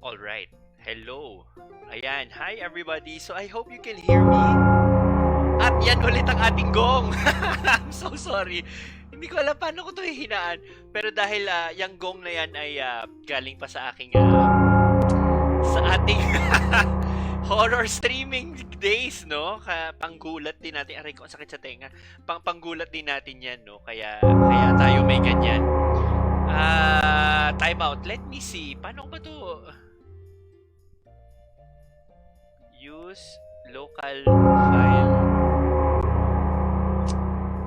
All right. Hello. Ayan. Hi, everybody. So, I hope you can hear me. At yan ulit ang ating gong. I'm so sorry. Hindi ko alam paano ko ito hihinaan. Pero dahil yung gong na yan ay galing pa sa aking sa ating horror streaming days, no? Panggulat din natin. Aray ko, ang sakit sa tenga. Panggulat din natin yan, no? Kaya tayo may ganyan. Time out. Let me see. Paano ba to? Use local file.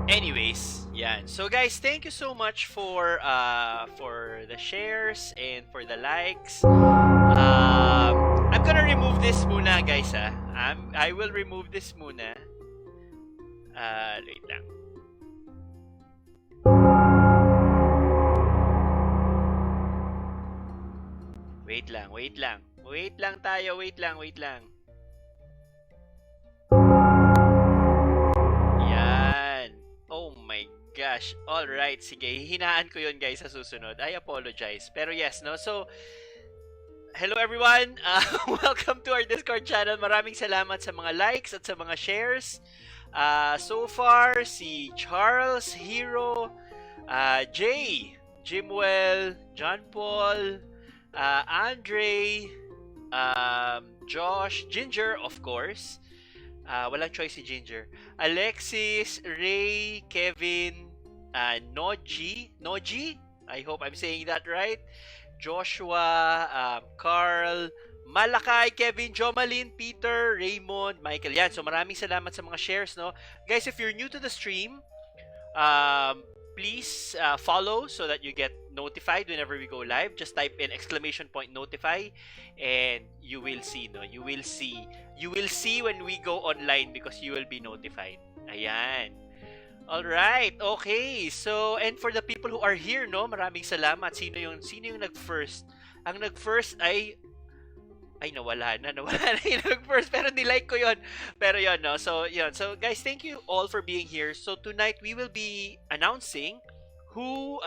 Anyways, yan. So guys, thank you so much for the shares and for the likes. I'm gonna remove this muna, guys. I will remove this muna. Wait lang. Wait lang. Wait lang tayo. Wait lang. Yan. Oh my gosh. Alright, sige. Hihinaan ko yun, guys, sa susunod. I apologize. Pero yes, no? So, hello everyone. Welcome to our Discord channel. Maraming salamat sa mga likes at sa mga shares. So far, si Charles, Hero, Jay, Jimwell, John Paul, Andre, Josh, Ginger, of course. Walang choice si Ginger. Alexis, Ray, Kevin, Noji, I hope I'm saying that right. Joshua, Carl, Malakay, Kevin, Jomalyn, Peter, Raymond, Michael. Yan, so maraming salamat sa mga shares, no? Guys, if you're new to the stream, please follow so that you get notified whenever we go live. Just type in !notify and you will see, no? You will see when we go online because you will be notified. Ayan. All right. Okay. So, and for the people who are here, no, maraming salamat. Sino yung nag-first? Ang nag-first ay nawala na yung nag-first, pero nilike ko yon. Pero yon, no. So, yon. So, guys, thank you all for being here. So, tonight we will be announcing who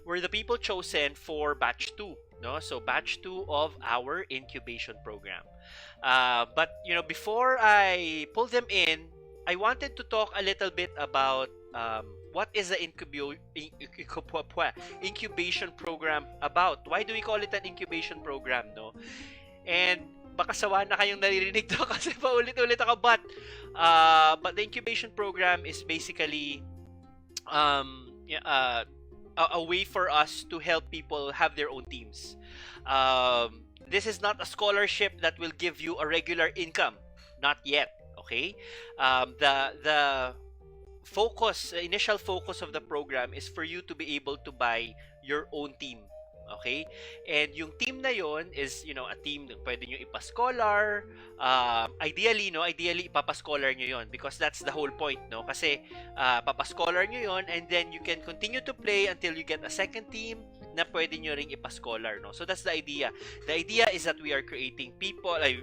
were the people chosen for batch 2, no? So, batch 2 of our incubation program. But, before I pull them in, I wanted to talk a little bit about what is the incubation program about. Why do we call it an incubation program, no? And baka sawa na kayong naririnig to kasi paulit-ulit ako, but the incubation program is basically a way for us to help people have their own teams. This is not a scholarship that will give you a regular income, not yet. Okay, the initial focus of the program is for you to be able to buy your own team. Okay, and yung team na yon is a team na pwede nyo ipascholar. Ideally ipapascholar nyo yon because that's the whole point, no? Kasi papascholar nyo yon and then you can continue to play until you get a second team na pwede nyo ring ipascholar, no? So that's the idea. The idea is that we are creating people. Hindi,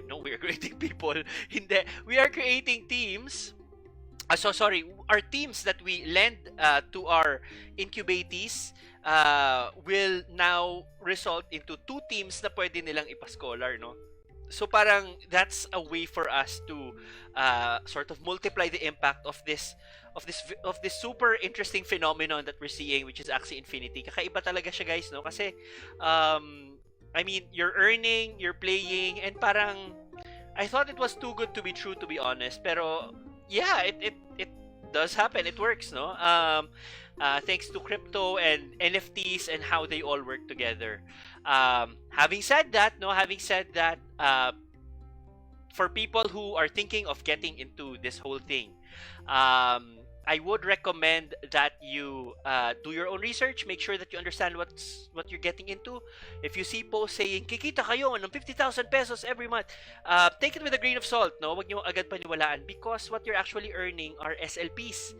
we are creating teams. Our teams that we lend to our incubatees will now result into 2 teams na pwede nilang ipascholar, no? So parang that's a way for us to sort of multiply the impact of this super interesting phenomenon that we're seeing, which is Axie Infinity. Kakaiba talaga siya, guys, no? Kasi I mean, you're earning, you're playing, and parang I thought it was too good to be true, to be honest. Pero yeah, it does happen. It works, no? Thanks to crypto and NFTs and how they all work together. Having said that, for people who are thinking of getting into this whole thing, I would recommend that you do your own research. Make sure that you understand what you're getting into. If you see posts saying, kikita kayo ng 50,000 pesos every month, take it with a grain of salt, no? Huwag nyo agad paniwalaan because what you're actually earning are SLPs.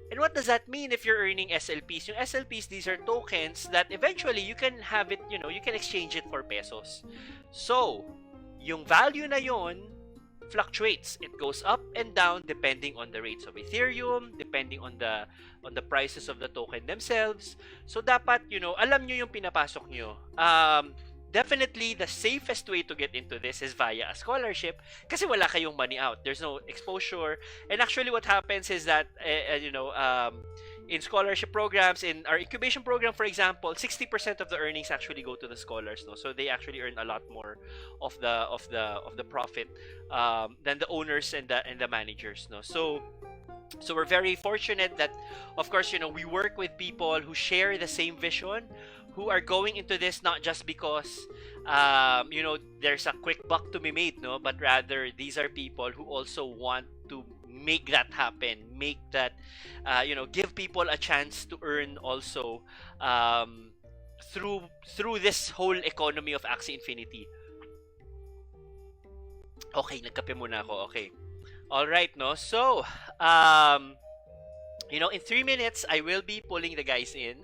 And what does that mean if you're earning SLPs? Yung SLPs, these are tokens that eventually you can have it, you can exchange it for pesos. So, yung value na yon fluctuates. It goes up and down depending on the rates of Ethereum, depending on the prices of the token themselves. So dapat, alam nyo yung pinapasok nyo. definitely the safest way to get into this is via a scholarship kasi wala kayong money out. There's no exposure. And actually what happens is that in scholarship programs, in our incubation program for example, 60% of the earnings actually go to the scholars, no? So they actually earn a lot more of the profit than the owners and the managers, no? So we're very fortunate that, of course, we work with people who share the same vision, who are going into this not just because there's a quick buck to be made, no, but rather these are people who also want to make that happen, make that give people a chance to earn also through this whole economy of Axie Infinity. Okay, nagkape muna ako. Okay. All right, no? So, in 3 minutes, I will be pulling the guys in,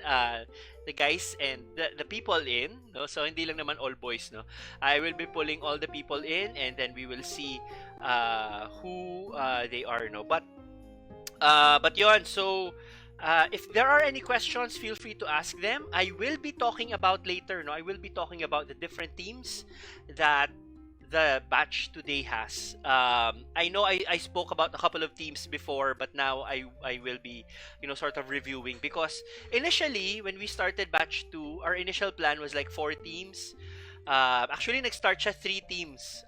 the guys and the people in, no? So, hindi lang naman all boys, no? I will be pulling all the people in, and then we will see who they are, no? But yon, so, if there are any questions, feel free to ask them. I will be talking about later, no? I will be talking about the different teams that the batch today has. I know I spoke about a couple of teams before, but now I will be, sort of reviewing, because initially when we started batch 2, our initial plan was like 4 teams. Actually, nag-start siya 3 teams.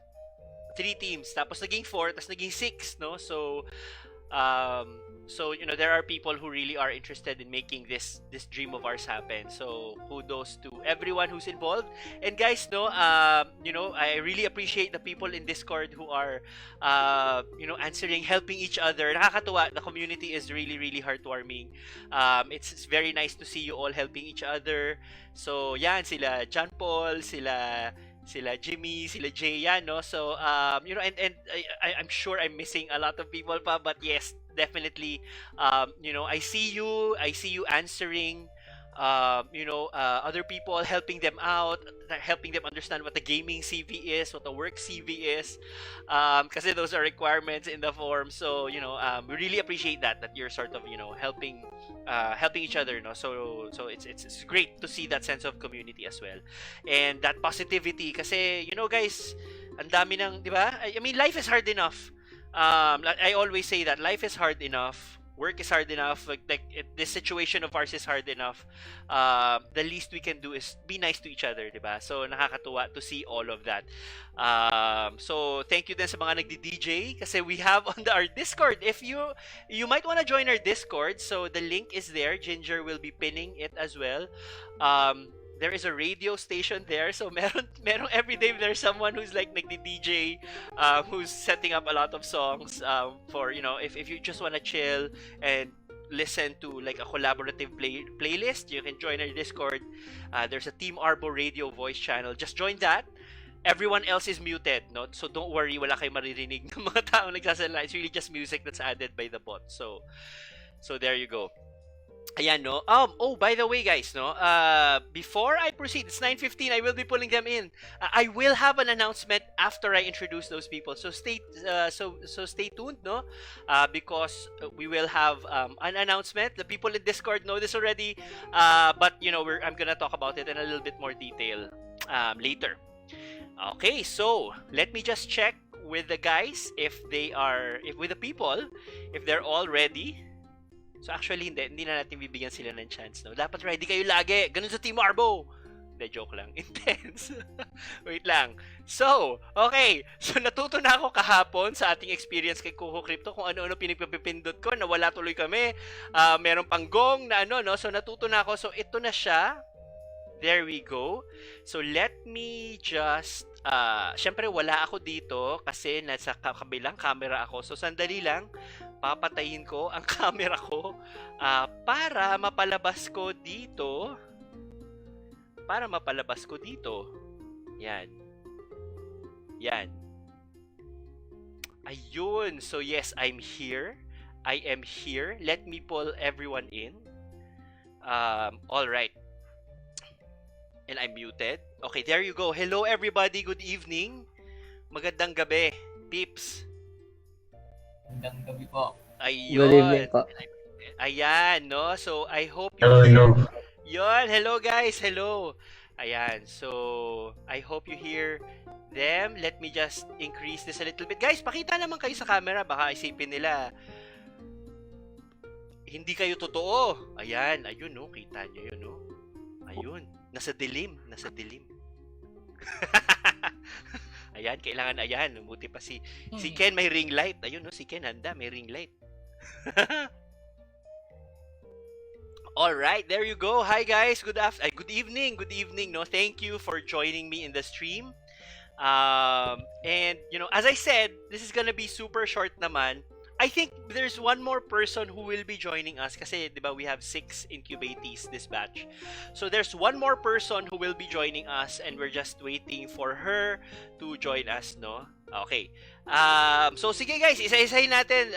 3 teams. Tapos naging 4, tapos naging 6, no? So, there are people who really are interested in making this dream of ours happen. So kudos to everyone who's involved. And guys, no, I really appreciate the people in Discord who are, answering, helping each other. Nakakatuwa. The community is really, really heartwarming. It's very nice to see you all helping each other. So yan, sila John Paul, sila Jimmy, sila Jay, yan, no? So, and I'm sure I'm missing a lot of people pa, but yes, definitely, I see you answering, other people, helping them out, helping them understand what the gaming CV is, what the work CV is, kasi those are requirements in the form. So, we really appreciate that you're sort of, helping each other, no? So it's great to see that sense of community as well, and that positivity. Kasi guys, ang dami ng, di ba? I mean, life is hard enough. I always say that life is hard enough. Work is hard enough. This situation of ours is hard enough. The least we can do is be nice to each other, diba? So nakakatuwa to see all of that. So thank you din sa mga nagdi-DJ, kasi we have on our Discord. If you might want to join our Discord, so the link is there. Ginger will be pinning it as well. There is a radio station there, so merong every day there's someone who's like nagdi-DJ, who's setting up a lot of songs for, if you just want to chill and listen to like a collaborative playlist, you can join our Discord. There's a Team Arbo radio voice channel. Just join that. Everyone else is muted, no? So don't worry, wala kayong maririnig ng mga taong nagsasalita. It's really just music that's added by the bot. So there you go. Ayan, no? Oh, by the way, guys, no? Before I proceed, it's 9:15. I will be pulling them in. I will have an announcement after I introduce those people. So stay tuned, no? Because we will have an announcement. The people in Discord know this already, but I'm gonna talk about it in a little bit more detail later. Okay, so let me just check with the guys if with the people, if they're all ready. So actually, hindi na natin bibigyan sila ng chance, no? Dapat ready kayo lagi. Ganun sa Team Arbo. Hindi, joke lang. Intense. Wait lang. So, okay. So, natuto na ako kahapon sa ating experience kay Kuko Crypto kung ano-ano pinagpapipindot ko. Nawala tuloy kami. Meron pang gong na no? So, natuto na ako. So, ito na siya. There we go. So, let me just... syempre, wala ako dito kasi nasa kabilang camera ako. So, sandali lang. Papatayin ko ang camera ko para mapalabas ko dito. Yan. Ayun. So yes, I'm here. I am here. Let me pull everyone in. All right. And I'm muted. Okay, there you go. Hello everybody. Good evening. Magandang gabi, peeps. Magandang gabi po. Ayun. Good evening po. Ayan, no? So, I hope you Hello. Yun, hello guys, hello. Ayan. So, I hope you hear them. Let me just increase this a little bit. Guys, pakita naman kayo sa camera. Baka isipin nila, hindi kayo totoo. Ayan. Ayun, no. Kita nyo yun, no. Ayun. Nasa dilim. Nasa dilim. Ayan. Kailangan, ayan. Buti pa si Ken may ring light. Ayun, no. Si Ken handa. May ring light. All right, there you go. Hi guys, good evening, no. Thank you for joining me in the stream. And as I said, this is gonna be super short naman. I think there's one more person who will be joining us kasi 'di ba we have 6 incubatees this batch. So there's one more person who will be joining us and we're just waiting for her to join us, no? Okay. So sige guys, isa-isahin natin.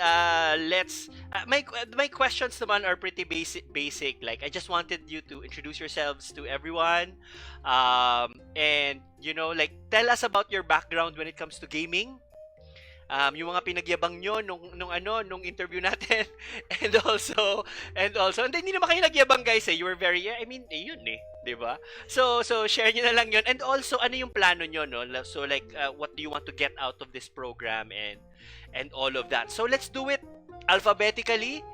My questions naman are pretty basic. Like I just wanted you to introduce yourselves to everyone. And like tell us about your background when it comes to gaming. Yung mga pinagyabang nyo nung interview natin. and also and hindi naman kayo nagyabang guys you were very yun 'di ba? So share niyo na lang yun, and also ano yung plano nyo, no? So like what do you want to get out of this program and all of that. So let's do it alphabetically.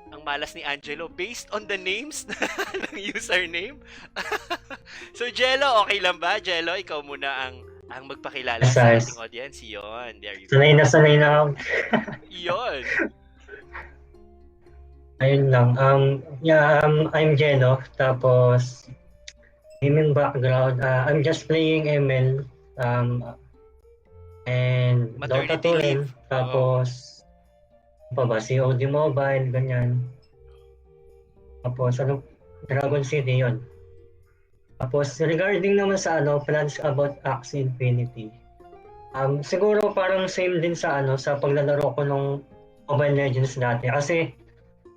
Ang malas ni Angelo based on the names ng username. So Jello, okay lang ba? Jello, ikaw muna ang magpakilala sa ating audience. Yun, there you go. Sanay na ako. Yun. Ayun lang. I'm Jeno. Tapos, gaming background. I'm just playing ML. And Dota 2 rin. Tapos, pa ba? COD Mobile, ganyan. Tapos, Dragon City, yun. Tapos, regarding naman sa plans about Axie Infinity. Siguro parang same din sa sa paglalaro ko ng Mobile Legends dati. Kasi,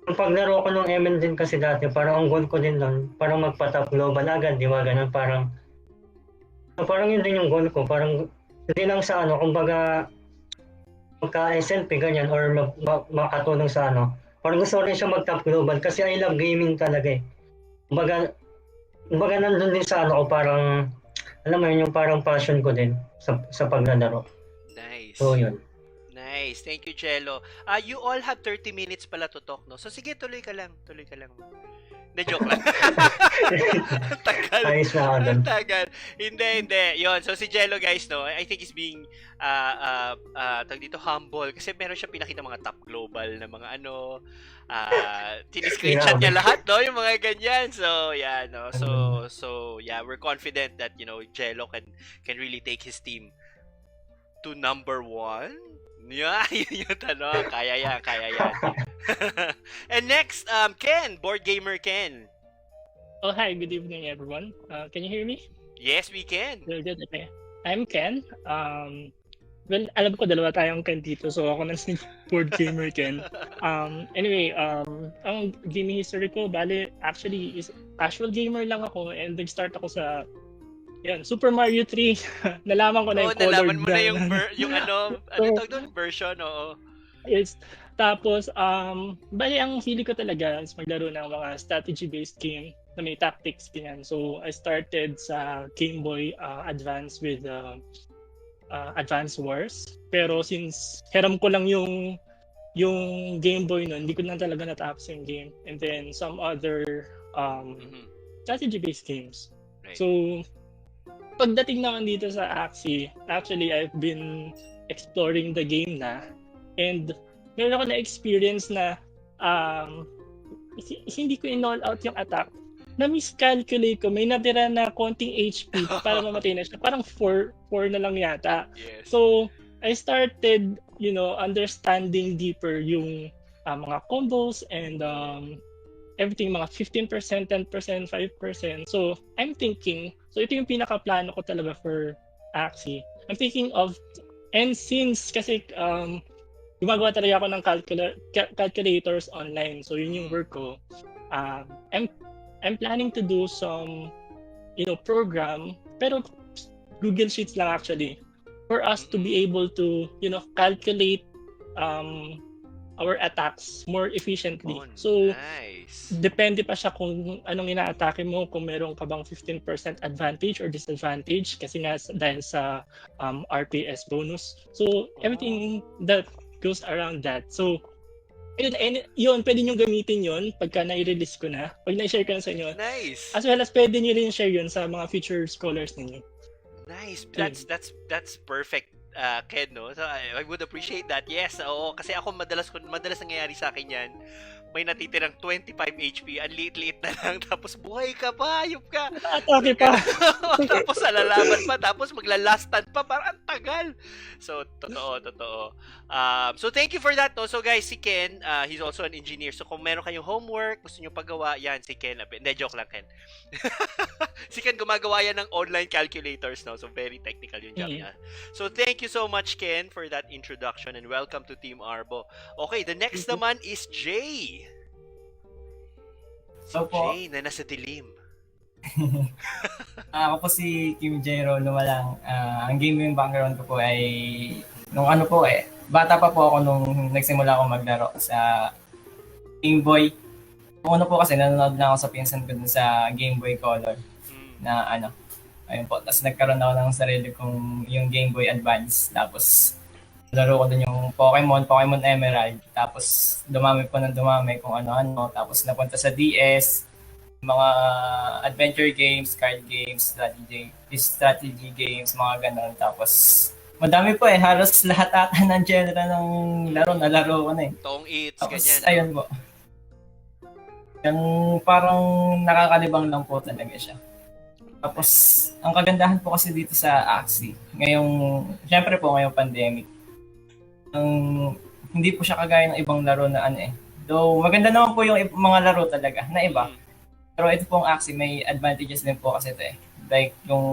yung paglaro ko ng ML din kasi dati, parang ang goal ko din nun, parang magpa-top global agad, di ba? Ganun, parang yun din yung goal ko. Parang, hindi lang sa kumbaga, magka-SNP, ganyan, or makatulong sa Parang gusto rin siya mag-top global kasi I love gaming talaga eh. Kumbaga nandun din sa ko, parang, alam mo yun, yung parang passion ko din sa paglalaro. Nice. So, yun. Nice. Thank you, Jello. You all have 30 minutes pala to talk, no? So, sige, tuloy ka lang. Hindi, joke lang. Tagal. Ayos na ako dun. Tagal. Hindi. Yun. So, si Jello, guys, no, I think is being, tag dito, humble. Kasi meron siya pinakita mga top global na mga tiniscreenshot niya lahat, no? Yung mga ganyan. So, yeah, no? So, yeah, we're confident that, Jello can really take his team to number 1. Yeah, yun yung tanong. Kaya yan. And next, Ken, board gamer Ken. Oh, hi. Good evening, everyone. Can you hear me? Yes, we can. Good. Okay. I'm Ken. Well, alam ko dalawa tayong Ken dito, so ako na si board gamer Ken. Anyway, ang gaming history ko, bale, actually, is casual gamer lang ako, and nag-start ako sa Super Mario 3. Nalaman ko na yung colored. Nalaman mo na yung tawag doon? Version, oo. Yes. Tapos, bali ang hili ko talaga is maglaro ng mga strategy-based game na may tactics, ganyan. So, I started sa Game Boy Advance with Advance Wars. Pero since hiram ko lang yung Game Boy nun, hindi ko na talaga natapos yung game. And then, some other strategy-based games. Right. So, pagdating naman dito sa Axie, actually, I've been exploring the game na. And meron ako na-experience na hindi ko in-all out yung attack. Na-miscalculate ko. May natira na konting HP para mamatay na siya. Parang 4 na lang yata. Yes. So, I started, understanding deeper yung mga combos and everything, mga 15%, 10%, 5%. So, I'm thinking, ito yung pinaka-plano ko talaga for Axie. I'm thinking of, and since, kasi gumagawa talaga ako ng calculators online. So, yun yung work ko. I'm planning to do some, program, pero Google Sheets lang actually, for us to be able to, calculate our attacks more efficiently. Oh, So, nice. depende pa siya kung anong inaatake mo, kung meron ka bang 15% advantage or disadvantage kasi nga dahil sa RPS bonus. So, everything that goes around that. So, yun, pwede nyo gamitin yun pagka na-release ko na. Pag na-share ko na sa inyo. Nice. As well as pwede nyo rin share yun sa mga future scholars ninyo. Nice. That's perfect. Ken, no? So, I would appreciate that. Yes, oo. Kasi ako madalas nangyayari sa akin yan. May natitirang 25 HP, ang liit-liit na lang, tapos buhay ka pa, hayop ka. Atake pa. Tapos alalaban pa, tapos maglalastan pa, parang ang tagal. So, totoo. So, thank you for that, no? So, guys, si Ken, he's also an engineer. So, kung meron kayong homework, gusto nyo pagawa, yan, si Ken. Hindi, joke lang, Ken. Si Ken gumagawa yan ng online calculators, no? So, very technical yung job niya. So, thank you so much, Ken, for that introduction, and welcome to Team Arbo. Okay, the next naman is Jay. So po, Jay na nasa dilim. ako po si Kim Jero Lumalang. Ang gaming background ko po ay nung ano po bata pa po ako nung nagsimula ako maglaro sa Game Boy. Nung ano po kasi nanonood na ako sa pinsan ko dun sa Game Boy Color na ayun po. Tapos nagkaroon ako ng sarili kong yung Game Boy Advance. Tapos laro ko dun yung Pokemon Emerald. Tapos dumami kung ano-ano. Tapos napunta sa DS, mga adventure games, card games, strategy games, mga ganon. Tapos madami po halos lahat ata ng genre ng laro na laro ko na Tong Eats, Tapos ganyan. ayun po. Yung parang nakakalibang lang po talaga siya. Tapos ang kagandahan po kasi dito sa Axie, syempre po ngayong pandemic, hindi po siya kagaya ng ibang laro na Though maganda naman po yung mga laro talaga na iba. Pero ito pong Axie may advantages din po kasi ito Like yung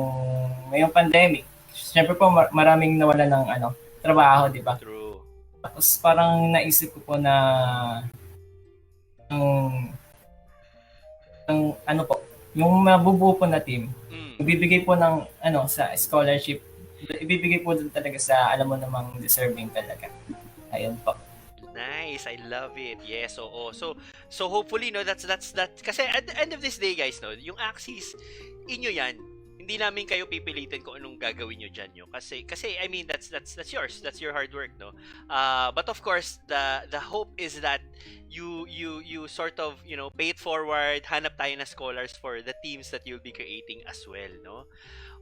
ngayong pandemic, syempre po maraming nawala ng trabaho, di ba? True. Tapos parang naisip ko po na yung mabubuo po na team, ibibigay po ng sa scholarship, ibibigay po dun talaga sa alam mo namang deserving talaga. Ayun po. Nice, I love it. Yes, oo. So hopefully no, that's kasi at the end of this day, guys, no, yung Axies inyo yan. Hindi namin kayo pipilitin kung anong gagawin nyo dyan, kasi I mean that's yours. That's your hard work, no. But of course, the hope is that you sort of, pay it forward, hanap tayo na scholars for the teams that you'll be creating as well, no.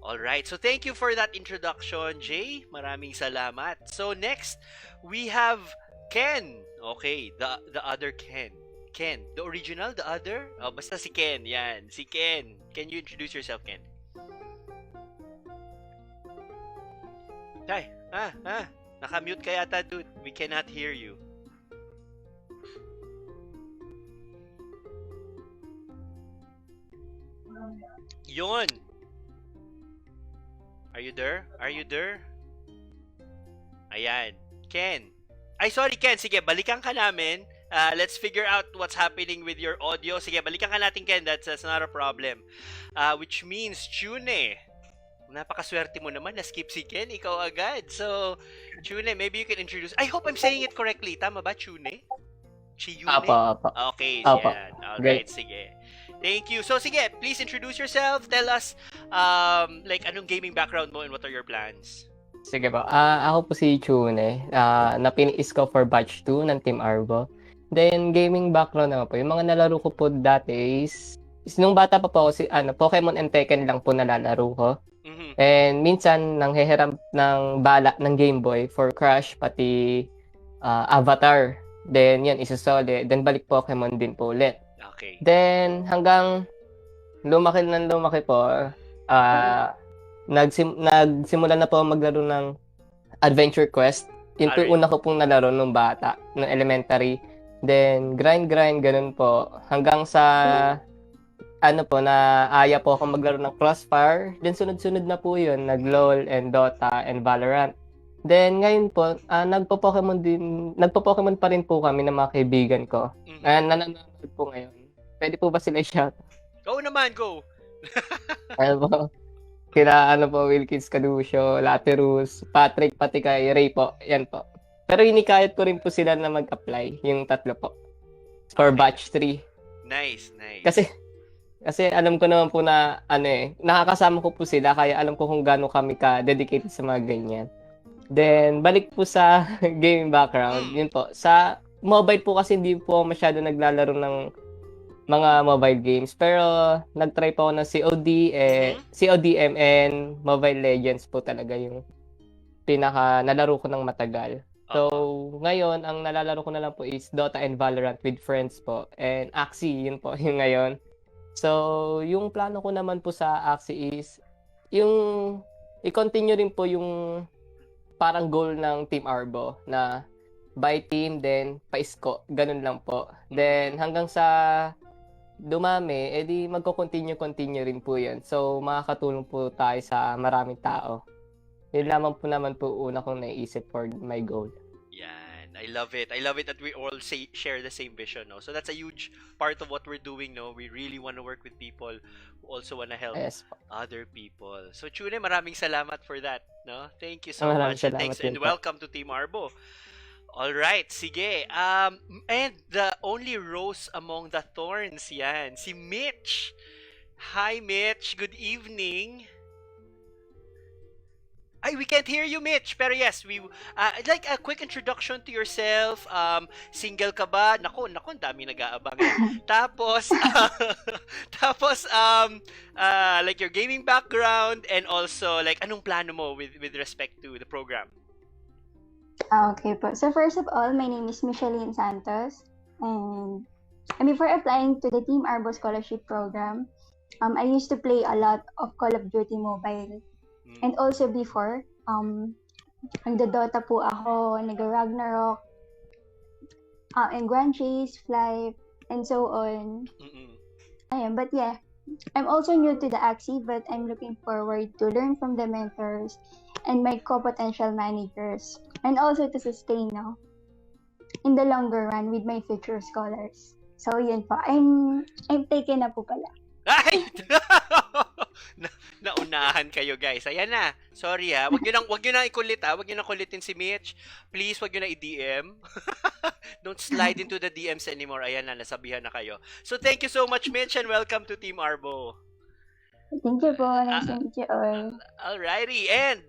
All right. So thank you for that introduction, Jay. Maraming salamat. So next, we have Ken. Okay, the other Ken. Ken, the original, the other? Oh, basta si Ken. Yan, si Ken. Can you introduce yourself, Ken? Hi. Naka-mute ka yata, dude. We cannot hear you. Yon. Are you there? Ayan. Ken. Ay, sorry, Ken. Sige, balikan ka namin. Let's figure out what's happening with your audio. Sige, balikan ka natin, Ken. That's not a problem. Which means, Chune. Napakaswerte mo naman. Na-skip si Ken. Ikaw agad. So, Chune, maybe you can introduce. I hope I'm saying it correctly. Tama ba, Chune? Chiyune? Apa. Okay, Apa. yan. Alright, sige. Thank you. So, sige, please introduce yourself. Tell us, anong gaming background mo and what are your plans? Sige po. Ako po si Chune. Napiniis ko for batch 2 ng Team Arbo. Then, gaming background naman po. Yung mga nalaro ko po dati is nung bata pa po ako, Pokemon and Tekken lang po nalalaro ko. Mm-hmm. And minsan, nanghehiram ng bala ng Game Boy for Crush, pati Avatar. Then, yan, isusoli. Then, balik Pokemon din po ulit. Okay. Then, hanggang lumaki po, nagsimula na po maglaro ng Adventure Quest. Yun po yung una ko pong nalaro nung bata, nung elementary. Then, grind, ganun po. Hanggang sa, naaya po ako maglaro ng Crossfire. Then, sunod-sunod na po yun, nag-LOL and Dota and Valorant. Then, ngayon po, nagpo-Pokemon pa rin po kami ng mga kaibigan ko. Mm-hmm. Nanonood po ngayon. Pwede po ba sila i-shout? Go naman, go! Kila Wilkins Caducio, Laterus, Patrick, pati kay Ray po. Yan po. Pero hinikayat ko rin po sila na mag-apply, yung tatlo po. For Okay. batch 3. Nice, nice. Kasi alam ko naman po na nakakasama ko po sila kaya alam ko kung gaano kami ka-dedicated sa mga ganyan. Then balik po sa gaming background, yun po. Sa mobile po kasi hindi po ako masyado naglalaro ng mga mobile games pero nag-try po ako ng CODM and Mobile Legends po talaga yung pinaka nalaro ko ng matagal. So, ngayon, ang nalalaro ko na lang po is Dota and Valorant with friends po. And Axie, yun po, yung ngayon. So, yung plano ko naman po sa Axie is, yung i-continue rin po yung parang goal ng Team Arbo na by team, then pa-isko. Ganun lang po. Then, hanggang sa dumami, edi magko-continue rin po yan. So, makakatulong po tayo sa maraming tao. Yun lamang po naman po una kong naisip for my goal. Yan. I love it. I love it that we all share the same vision, no? So that's a huge part of what we're doing, no? We really want to work with people who also want to help Yes po. other people. So Chune, maraming salamat for that, no? Thank you so Maraming much. And salamat thanks din and po. welcome to Team Arbo. All right, sige. And the only rose among the thorns, yan, si Mitch. Hi, Mitch. Good evening. Ay, we can't hear you, Mitch. Pero yes, I'd like a quick introduction to yourself. Single ka ba? Naku, ang dami nag-aabang. Tapos, like your gaming background and also like anong plano mo with respect to the program? Okay po. So first of all, my name is Micheline Santos. And before applying to the Team Arbo Scholarship Program, I used to play a lot of Call of Duty Mobile. And also before, nagda-Dota po ako, nag-Ragnarok, and Grand Chase, Fly, and so on. Ayan, but yeah, I'm also new to the Axie, but I'm looking forward to learn from the mentors and my co-potential managers, and also to sustain now in the longer run with my future scholars. So yun po, I'm taken na po pala. Ay! Naunahan kayo, guys. Ayan na. Sorry ha. Wag niyo nang ikulit ha. Wag niyo nang kulitin si Mitch. Please, wag niyo na i-DM. Don't slide into the DMs anymore. Ayan na, nasabihan na kayo. So, thank you so much, Mitch, and welcome to Team Arbo. Thank you po. Nice to meet you all. Alrighty, and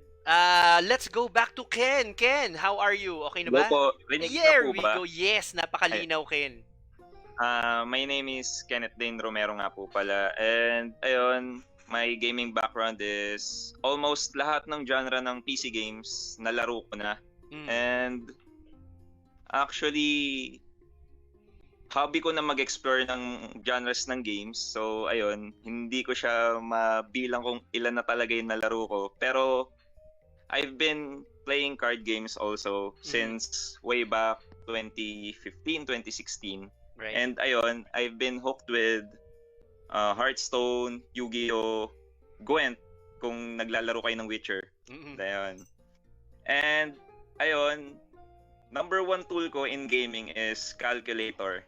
let's go back to Ken. Ken, how are you? Okay na ba? Hello po. Rinig na There po we ba? go. Yes, napakalinaw, Ken. My name is Kenneth Dane Romero nga po pala. And ayun, my gaming background is almost lahat ng genre ng PC games nalaro ko na. And actually, hobby ko na mag-explore ng genres ng games. So ayun, hindi ko siya mabilang kung ilan na talaga yung nalaro ko. Pero I've been playing card games also since way back 2015, 2016. Right. And ayun, I've been hooked with Hearthstone, Yu-Gi-Oh, Gwent, kung naglalaro kayo ng Witcher. Ayun. And ayun, number one tool ko in gaming is calculator.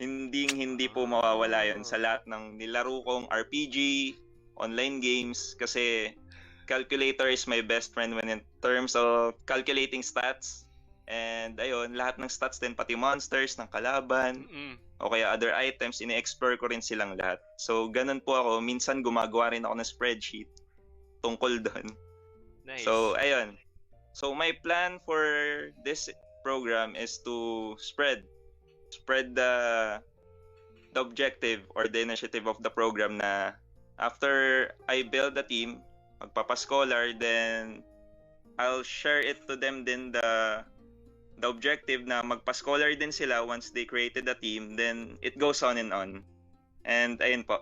Hindi po mawawala yun sa lahat ng nilaro kong RPG, online games, kasi calculator is my best friend when in terms of calculating stats. And ayun, lahat ng stats din, pati monsters ng kalaban, o kaya other items, ini-explore ko rin silang lahat. So, ganun po ako. Minsan gumagawa rin ako ng spreadsheet tungkol doon. Nice. So, ayun. So, my plan for this program is to spread the objective or the initiative of the program na after I build a team, magpapa-scholar, then I'll share it to them din the objective na magpa-scholar din sila once they created a team, then it goes on and on. And ayun po.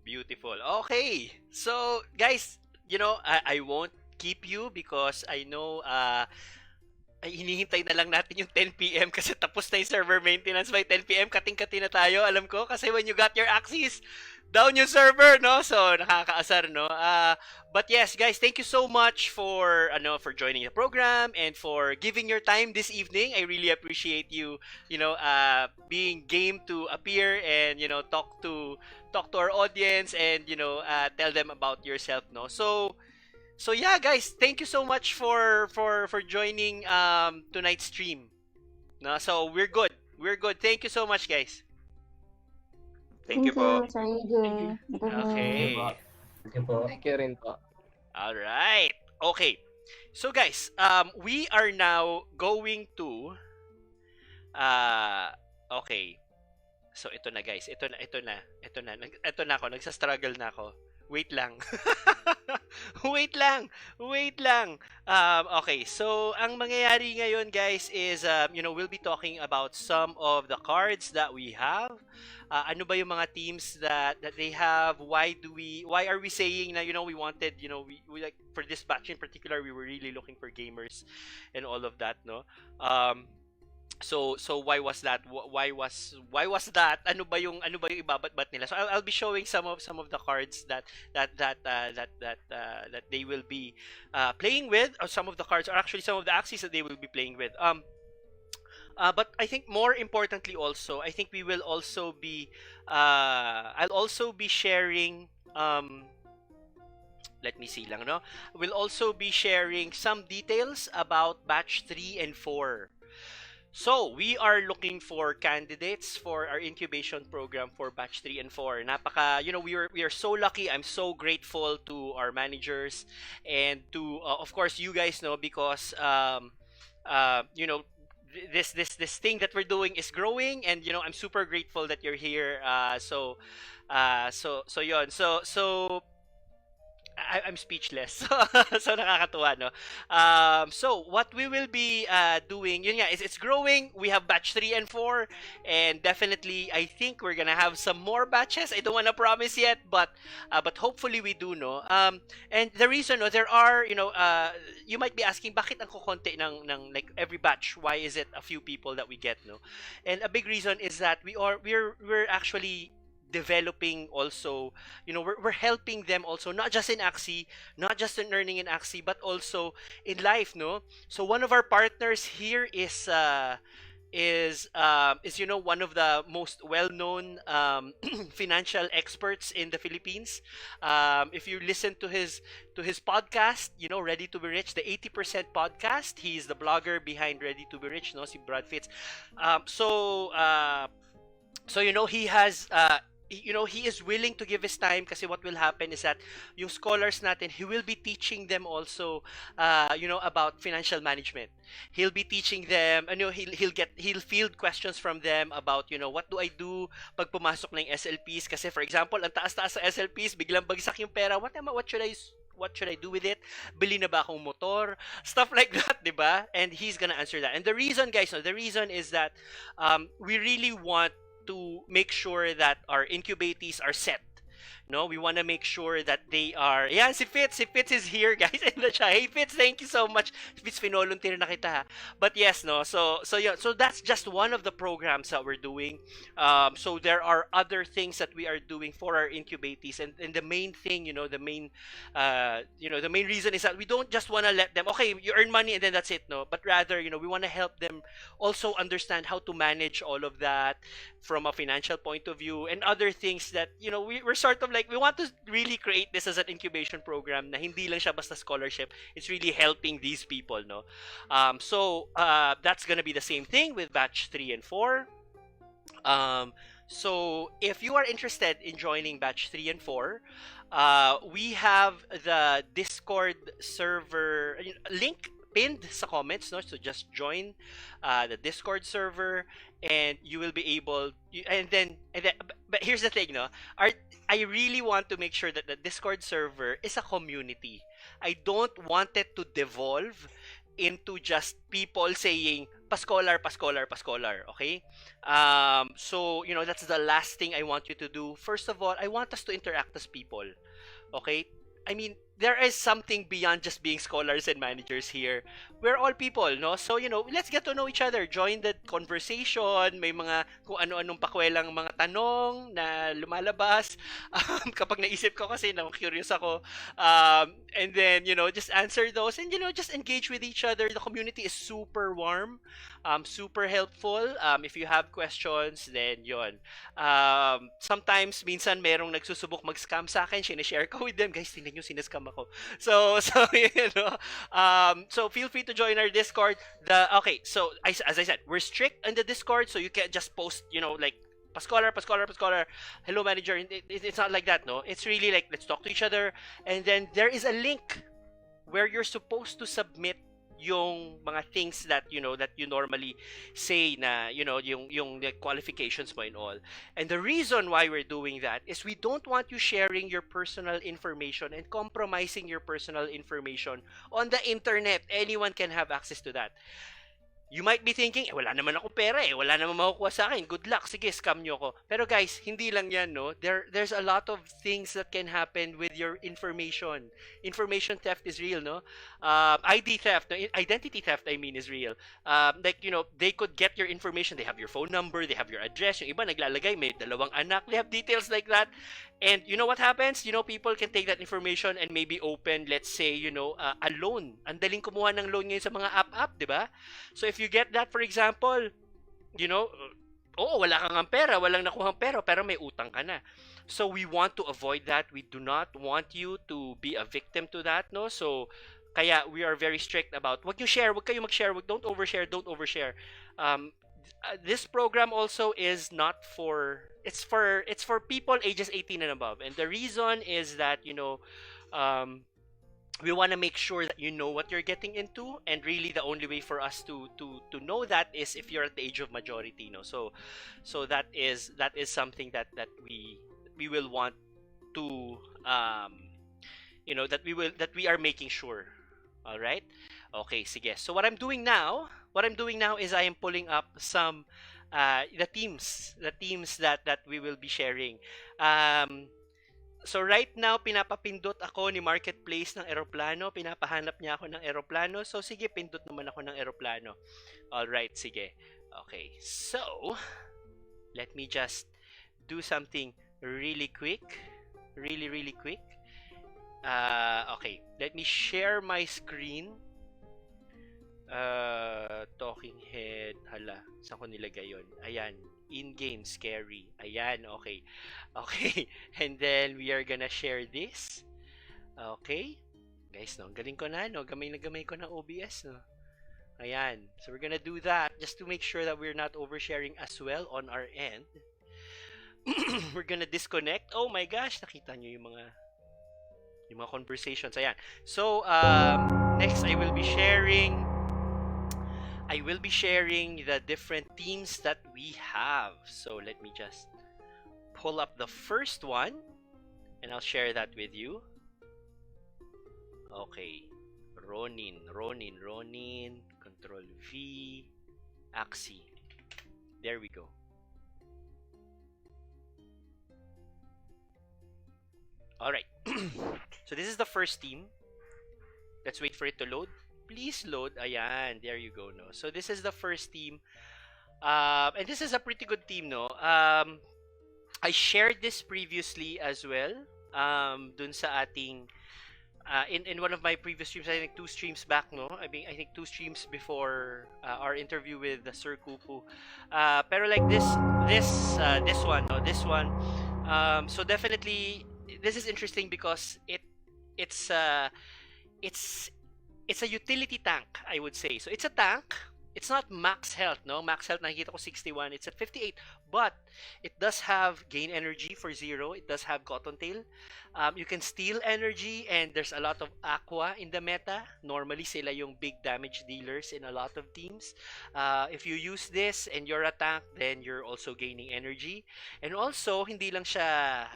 Beautiful. Okay. So, guys, I won't keep you because I know hinihintay na lang natin yung 10 PM kasi tapos na yung server maintenance by 10 PM. Kating-kati na tayo, alam ko. Kasi when you got your Axies, down yung server, no? So, nakakaasar, no? But yes, guys, thank you so much for joining the program and for giving your time this evening. I really appreciate you, being game to appear and, talk to our audience and, tell them about yourself, no? So, So yeah, guys, thank you so much for joining tonight's stream. No, so we're good. We're good. Thank you so much, guys. Thank you Thank po. you, Sir Thank you. AJ. Good Thank you evening. po. Okay. Thank you po. Thank you rin po. All right. Okay. So guys, we are now going to okay. So ito na guys, ito na ako, nagsa-struggle na ako. Wait lang. Wait lang. Okay, so ang mangyayari ngayon guys is, we'll be talking about some of the cards that we have. Ano ba yung mga teams that they have? Why are we saying na, we wanted, we like, for this batch in particular, we were really looking for gamers and all of that, no? So why was that? Why was that? Ano ba yung ibabatbat nila? So I'll be showing some of the cards that they will be playing with, or some of the cards, or actually some of the Axies that they will be playing with. But I think more importantly also, I think we will also be I'll also be sharing let me see lang, no? We'll also be sharing some details about batch 3 and 4. So, we are looking for candidates for our incubation program for batch 3 and 4. Napaka, we are so lucky. I'm so grateful to our managers and to of course you guys know, because this thing that we're doing is growing, and I'm super grateful that you're here. So yon. So I'm speechless. So nakakatuwa, no? So what we will be doing, yun nga, is it's growing. We have batch 3 and 4, and definitely I think we're gonna have some more batches. I don't wanna promise yet, but hopefully we do, no? And the reason, no, there are, you might be asking, bakit ang kukonti ng like every batch? Why is it a few people that we get, no? And a big reason is that we're actually developing also, we're helping them also, not just in Axie, not just in earning in Axie, but also in life, no? So one of our partners here is one of the most well-known financial experts in the Philippines. If you listen to his podcast, Ready to Be Rich, the 80% podcast, he's the blogger behind Ready to Be Rich, no? Si Brad Fitz. So he has he is willing to give his time, kasi what will happen is that yung scholars natin, he will be teaching them also about financial management. He'll be teaching them, he'll field questions from them about, what do I do pag pumasok ng SLPs, kasi for example, ang taas-taas sa SLPs, biglang bagsak yung pera, what should I do with it? Bili na ba akong motor? Stuff like that, diba? And he's gonna answer that. And the reason, guys, the reason is that we really want to make sure that our incubatees are set. No, we want to make sure that they are. Yeah, si Fitz is here, guys. And hey Fitz, thank you so much. Fitz, pinolunteer na kita, ha? But yes, no. So yeah, so that's just one of the programs that we're doing. So there are other things that we are doing for our incubatees, and the main thing, the main reason is that we don't just want to let them, okay, you earn money and then that's it, no. But rather, we want to help them also understand how to manage all of that from a financial point of view, and other things that, we're sort of like, we want to really create this as an incubation program na hindi lang siya basta scholarship. It's really helping these people, no? So that's gonna be the same thing with batch 3 and 4. So if you are interested in joining batch 3 and 4, we have the Discord server link pinned sa comments, no? So just join the Discord server, and you will be able. But here's the thing, no? I really want to make sure that the Discord server is a community. I don't want it to devolve into just people saying pascolar, okay? So that's the last thing I want you to do. First of all, I want us to interact as people, okay? I mean, there is something beyond just being scholars and managers here. We're all people, no? So, let's get to know each other. Join the conversation. May mga kung ano-anong pakwelang mga tanong na lumalabas. Kapag naisip ko kasi, curious ako. And then, just answer those, and, just engage with each other. The community is super warm, super helpful. If you have questions, then yon. Sometimes, minsan, merong nagsusubok mag-scam sa akin. Sinishare ko with them. Guys, tingnan nyo, sinescam kasama ko. So so feel free to join our Discord. Okay, so as I said, we're strict on the Discord, so you can't just post, like Pascaller, hello manager. It's not like that, no. It's really like, let's talk to each other, and then there is a link where you're supposed to submit yung mga things that you normally say na yung the qualifications mo and all. And the reason why we're doing that is we don't want you sharing your personal information and compromising your personal information on the internet. Anyone can have access to that. You might be thinking, wala naman ako pera wala naman makukuha sa akin. Good luck, sige, scam nyo ko. Pero guys, hindi lang yan, no? There's a lot of things that can happen with your information. Information theft is real, no? ID theft, identity theft, I mean, is real. Like, they could get your information. They have your phone number, they have your address. Yung iba naglalagay, may 2 anak. They have details like that. And you know what happens? People can take that information and maybe open, let's say, a loan. Ang daling kumuha ng loan ngayon sa mga app, di ba? So if you get that, for example, wala kang pera, walang nakuhang pera, pero may utang ka na. So we want to avoid that. We do not want you to be a victim to that, no? So kaya we are very strict about wag kayo mag-share, don't overshare. This program also is not for, it's for people ages 18 and above. And the reason is that, we want to make sure that you know what you're getting into, and really the only way for us to know that is if you're at the age of majority, no? So that is something that we will want to that we are making sure. All right? Okay, sige. So what I'm doing now is I am pulling up some the teams that we will be sharing. So right now, pinapapindot ako ni Marketplace ng eroplano. Pinapahanap niya ako ng eroplano. So sige, pindot naman ako ng eroplano. Alright, sige. Okay, so let me just do something really quick. Really quick. Okay, let me share my screen. Talking head. Hala, saan ko nilagay yun? Ayan. In-game scary. Ayan, okay. Okay, and then we are gonna share this. Okay. Guys, no, galing ko na, no? Gamay na gamay ko ng OBS, no? Ayan. So we're gonna do that just to make sure that we're not oversharing as well on our end. We're gonna disconnect. Oh my gosh, nakita nyo yung mga conversations. Ayan. So, next I will be sharing the different teams that we have. So let me just pull up the first one and I'll share that with you. Okay. Ronin, Control V, Axie. There we go. Alright. So this is the first team. Let's wait for it to load. Please load. Ayan, there you go, no? So this is the first team. And this is a pretty good team, no? I shared this previously as well. Dun sa ating in one of my previous streams, I think 2 streams back, no? I think 2 streams before our interview with Sir Kupu. Pero like this one, no? This one. So definitely this is interesting because it's a utility tank, I would say. So it's a tank. It's not max health, no? Max health nakikita ko 61. It's at 58. But it does have gain energy for 0. It does have Cottontail. You can steal energy, and there's a lot of Aqua in the meta. Normally, sila yung big damage dealers in a lot of teams. If you use this and you're a tank, then you're also gaining energy. And also, hindi lang siya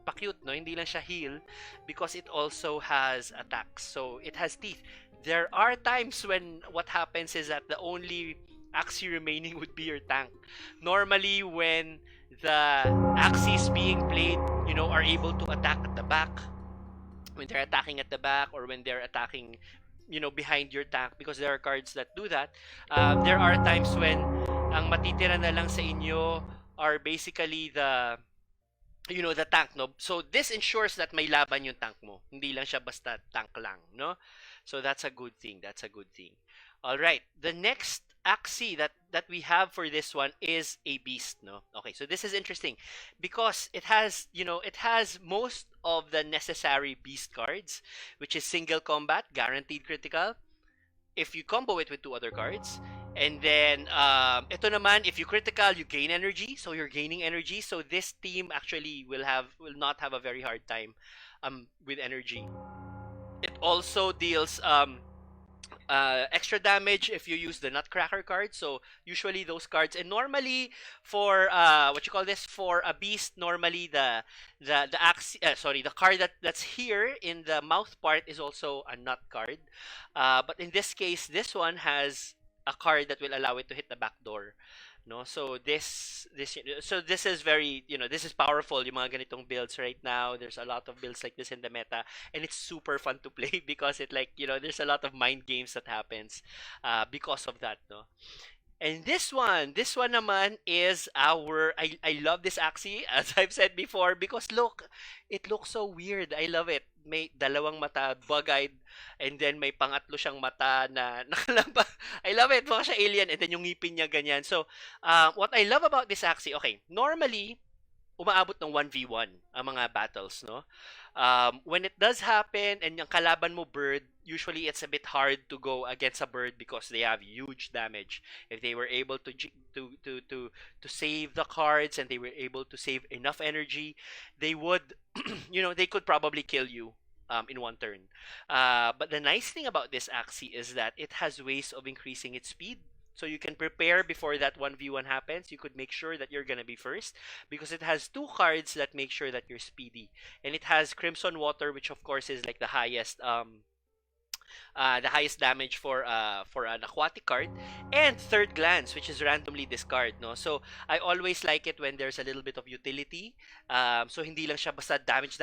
pa-cute, no? Hindi lang siya heal because it also has attacks. So, it has teeth. There are times when what happens is that the only Axie remaining would be your tank. Normally, when the Axies being played, are able to attack at the back, when they're attacking at the back or when they're attacking, behind your tank, because there are cards that do that, there are times when ang matitira na lang sa inyo are basically the tank, no? So this ensures that may laban yung tank mo. Hindi lang siya basta tank lang, no? So that's a good thing. All right. The next Axie that we have for this one is a beast, no? Okay, so this is interesting because it has, it has most of the necessary beast cards, which is single combat, guaranteed critical, if you combo it with two other cards. And then, ito naman, if you critical, you gain energy. So you're gaining energy. So this team actually will not have a very hard time with energy. It also deals extra damage if you use the Nutcracker card. So usually those cards, and normally for what you call this, for a beast, normally the axe, sorry, the card that's here in the mouth part is also a nut card. But in this case, this one has a card that will allow it to hit the back door. No, so this is very, this is powerful, yung mga ganitong builds right now. There's a lot of builds like this in the meta, and it's super fun to play because it, like, there's a lot of mind games that happens because of that, no. And this one naman is I love this Axie, as I've said before, because look, it looks so weird. I love it. May dalawang mata, bug-eyed, and then may pangatlo siyang mata na nakalamba. I love it. Mukha siya alien, and then yung ngipin niya ganyan. So, what I love about this Axie, okay, normally, umaabot ng 1v1 ang mga battles, no? When it does happen and yung kalaban mo bird, usually it's a bit hard to go against a bird because they have huge damage. If they were able to save the cards and they were able to save enough energy, they would, they could probably kill you in one turn. But the nice thing about this Axie is that it has ways of increasing its speed. So you can prepare before that 1v1 happens. You could make sure that you're going to be first because it has two cards that make sure that you're speedy. And it has Crimson Water, which of course is like the highest damage for an aquatic card, and Third Glance, which is randomly discard, no. So I always like it when there's a little bit of utility. So hindi lang siya basta damage.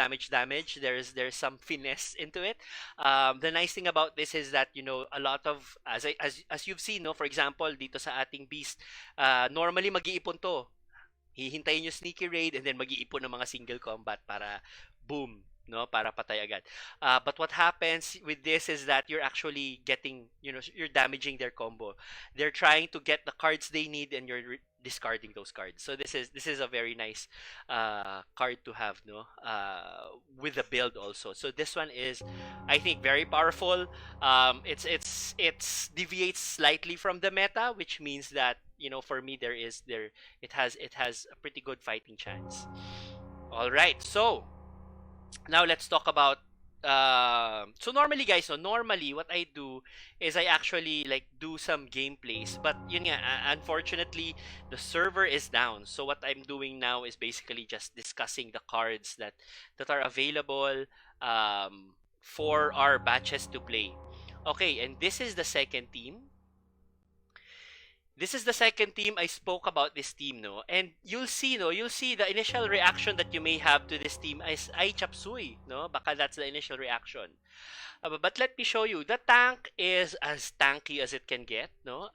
There's some finesse into it. The nice thing about this is that, a lot of, as you've seen, no, for example dito sa ating beast, normally mag-iipon to. Hihintayin yung sneaky raid and then mag-iipon ng mga single combat para boom, no, para patay agad. But what happens with this is that you're actually getting, you're damaging their combo. They're trying to get the cards they need, and you're discarding those cards. So this is a very nice card to have, no, with the build also. So this one is, I think, very powerful. It's deviates slightly from the meta, which means that, for me it has a pretty good fighting chance. All right, so now let's talk about so normally, guys, so normally what I do is I actually like do some gameplays, but yun nga, unfortunately the server is down. So what I'm doing now is basically just discussing the cards that are available for our batches to play. Okay, and this is the second team. This is the second team. I spoke about this team, no? And you'll see the initial reaction that you may have to this team is, ay, chapsuy, no? Baka that's the initial reaction. But let me show you. The tank is as tanky as it can get, no?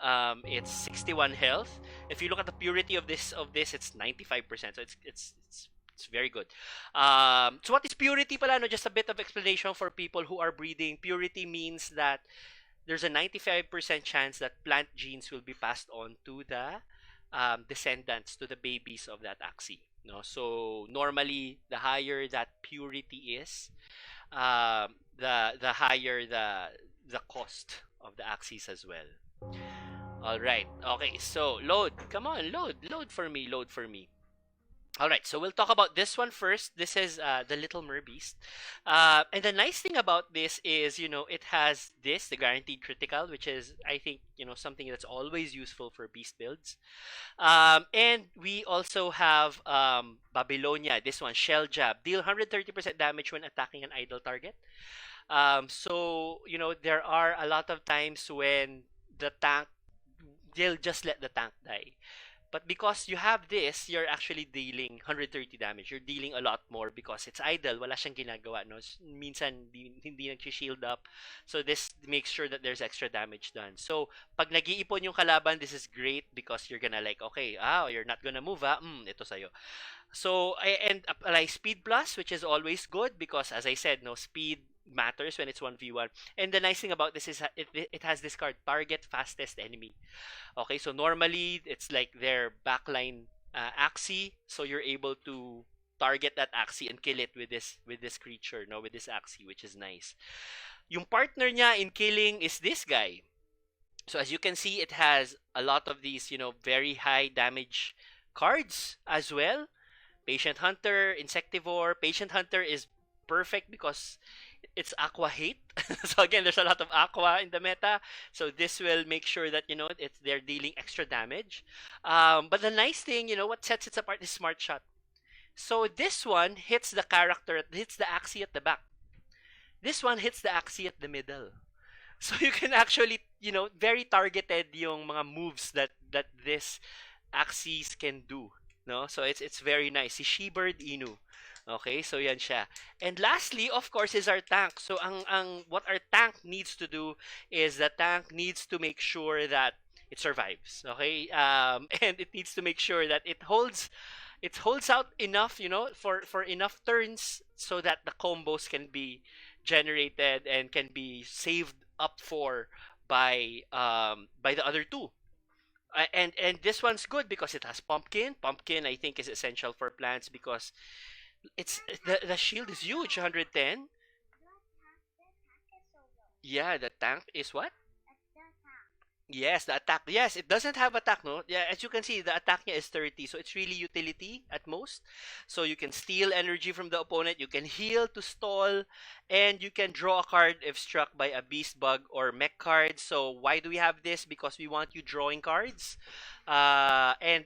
It's 61 health. If you look at the purity of this, it's 95%. So it's very good. So what is purity pala, no? Just a bit of explanation for people who are breeding. Purity means that there's a 95% chance that plant genes will be passed on to the descendants, to the babies of that Axie. No, so normally the higher that purity is, the higher the cost of the Axies as well. All right. Okay. So load. Come on, load for me. Alright, so we'll talk about this one first. This is the Little Merbeast. And the nice thing about this is, it has the guaranteed critical, which is, I think, something that's always useful for beast builds. And we also have Babylonia, this one, Shell Jab. Deal 130% damage when attacking an idle target. So, there are a lot of times when they'll just let the tank die. But because you have this, you're actually dealing 130 damage. You're dealing a lot more because it's idle. Wala siyang ginagawa, no? Minsan, hindi nag-shield up. So this makes sure that there's extra damage done. So, pag nag-iipon yung kalaban, this is great because you're gonna like, okay, you're not gonna move, ito sa'yo. So, I apply Speed Plus, which is always good because, as I said, no, speed matters when it's 1v1. And the nice thing about this is it has this card, target fastest enemy. Okay, so normally it's like their backline Axie, so you're able to target that Axie and kill it with this creature, no, with this Axie, which is nice. Yung partner niya in killing is this guy. So as you can see, it has a lot of these, very high damage cards as well. Patient Hunter, Insectivore. Patient Hunter is perfect because it's aqua hate. So again, there's a lot of aqua in the meta. So this will make sure that, they're dealing extra damage. But the nice thing, what sets it apart is Smart Shot. So this one hits the hits the Axie at the back. This one hits the Axie at the middle. So you can actually, very targeted yung mga moves that this Axies can do. No? So it's very nice. Si Shebird Inu. Okay, so yan siya. And lastly, of course, is our tank. So what our tank needs to do is the tank needs to make sure that it survives. Okay? And it needs to make sure that it holds out enough, for enough turns so that the combos can be generated and can be saved up for by the other two. And this one's good because it has pumpkin. Pumpkin, I think, is essential for plants because it's the shield is huge, 110. Yeah, the tank is what? Yes, the attack. Yes, it doesn't have attack, no? Yeah, as you can see, the attack niya is 30. So it's really utility at most. So you can steal energy from the opponent, you can heal to stall, and you can draw a card if struck by a beast bug or mech card. So why do we have this? Because we want you drawing cards. And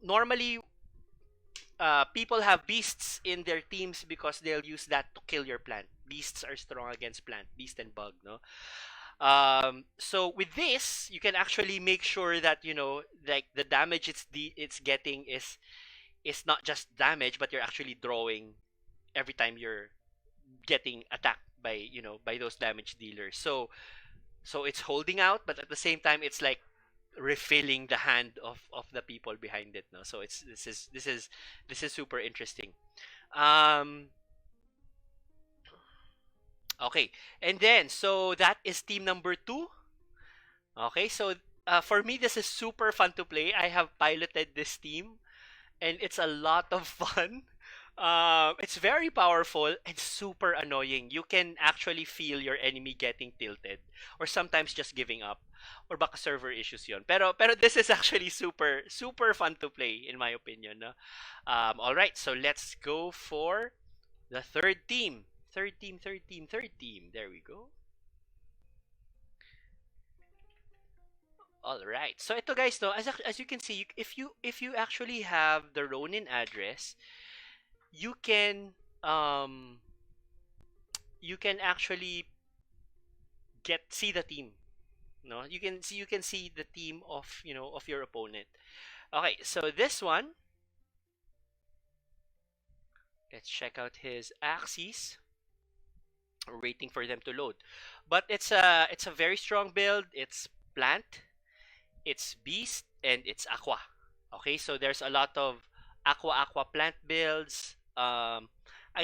normally people have beasts in their teams because they'll use that to kill your plant. Beasts are strong against plant, beast and bug, no? So with this, you can actually make sure that like the damage it's getting is not just damage, but you're actually drawing every time you're getting attacked by by those damage dealers. So it's holding out, but at the same time, it's like refilling the hand of the people behind it. No, so this is super interesting. Um, Okay, and then so that is team number 2. Okay, so for me this is super fun to play. I have piloted this team, and it's a lot of fun. It's very powerful and super annoying. You can actually feel your enemy getting tilted, or sometimes just giving up, or baka server issues yon. Pero this is actually super super fun to play in my opinion. No? All right, so let's go for the third team. Third team. There we go. All right. So ito guys, no, as you can see, if you actually have the Ronin address, you can actually see the team. No, you can see the team of of your opponent. Okay, so this one, let's check out his Axies. We're waiting for them to load, but it's a very strong build. It's plant, it's beast, and it's aqua. Okay, so there's a lot of aqua plant builds. I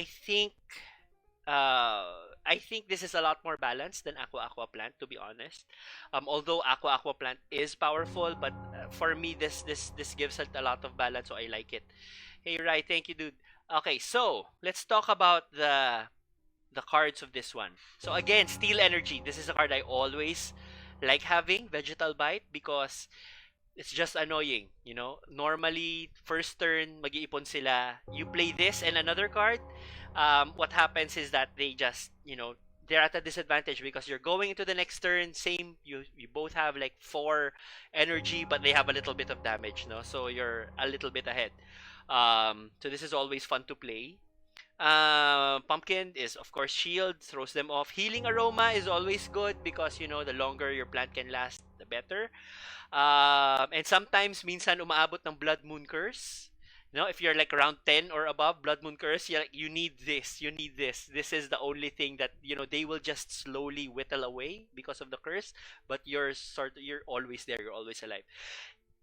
think this is a lot more balanced than aqua plant, to be honest. Although aqua plant is powerful, but for me this gives it a lot of balance, so I like it. Hey Rai, thank you, dude. Okay, so let's talk about the cards of this one. So again, Steel Energy. This is a card I always like having, Vegetal Bite, because it's just annoying, Normally, first turn, mag-iipon sila. You play this and another card. What happens is that they just, they're at a disadvantage because you're going into the next turn. Same, you both have like 4 energy, but they have a little bit of damage, no? So you're a little bit ahead. So this is always fun to play. Pumpkin is of course shield, throws them off. Healing Aroma is always good because the longer your plant can last, the better. And sometimes minsan umaabot ng Blood Moon Curse. If you're like around 10 or above, Blood Moon Curse, you need this. This is the only thing that they will just slowly whittle away because of the curse. But you're always there. You're always alive.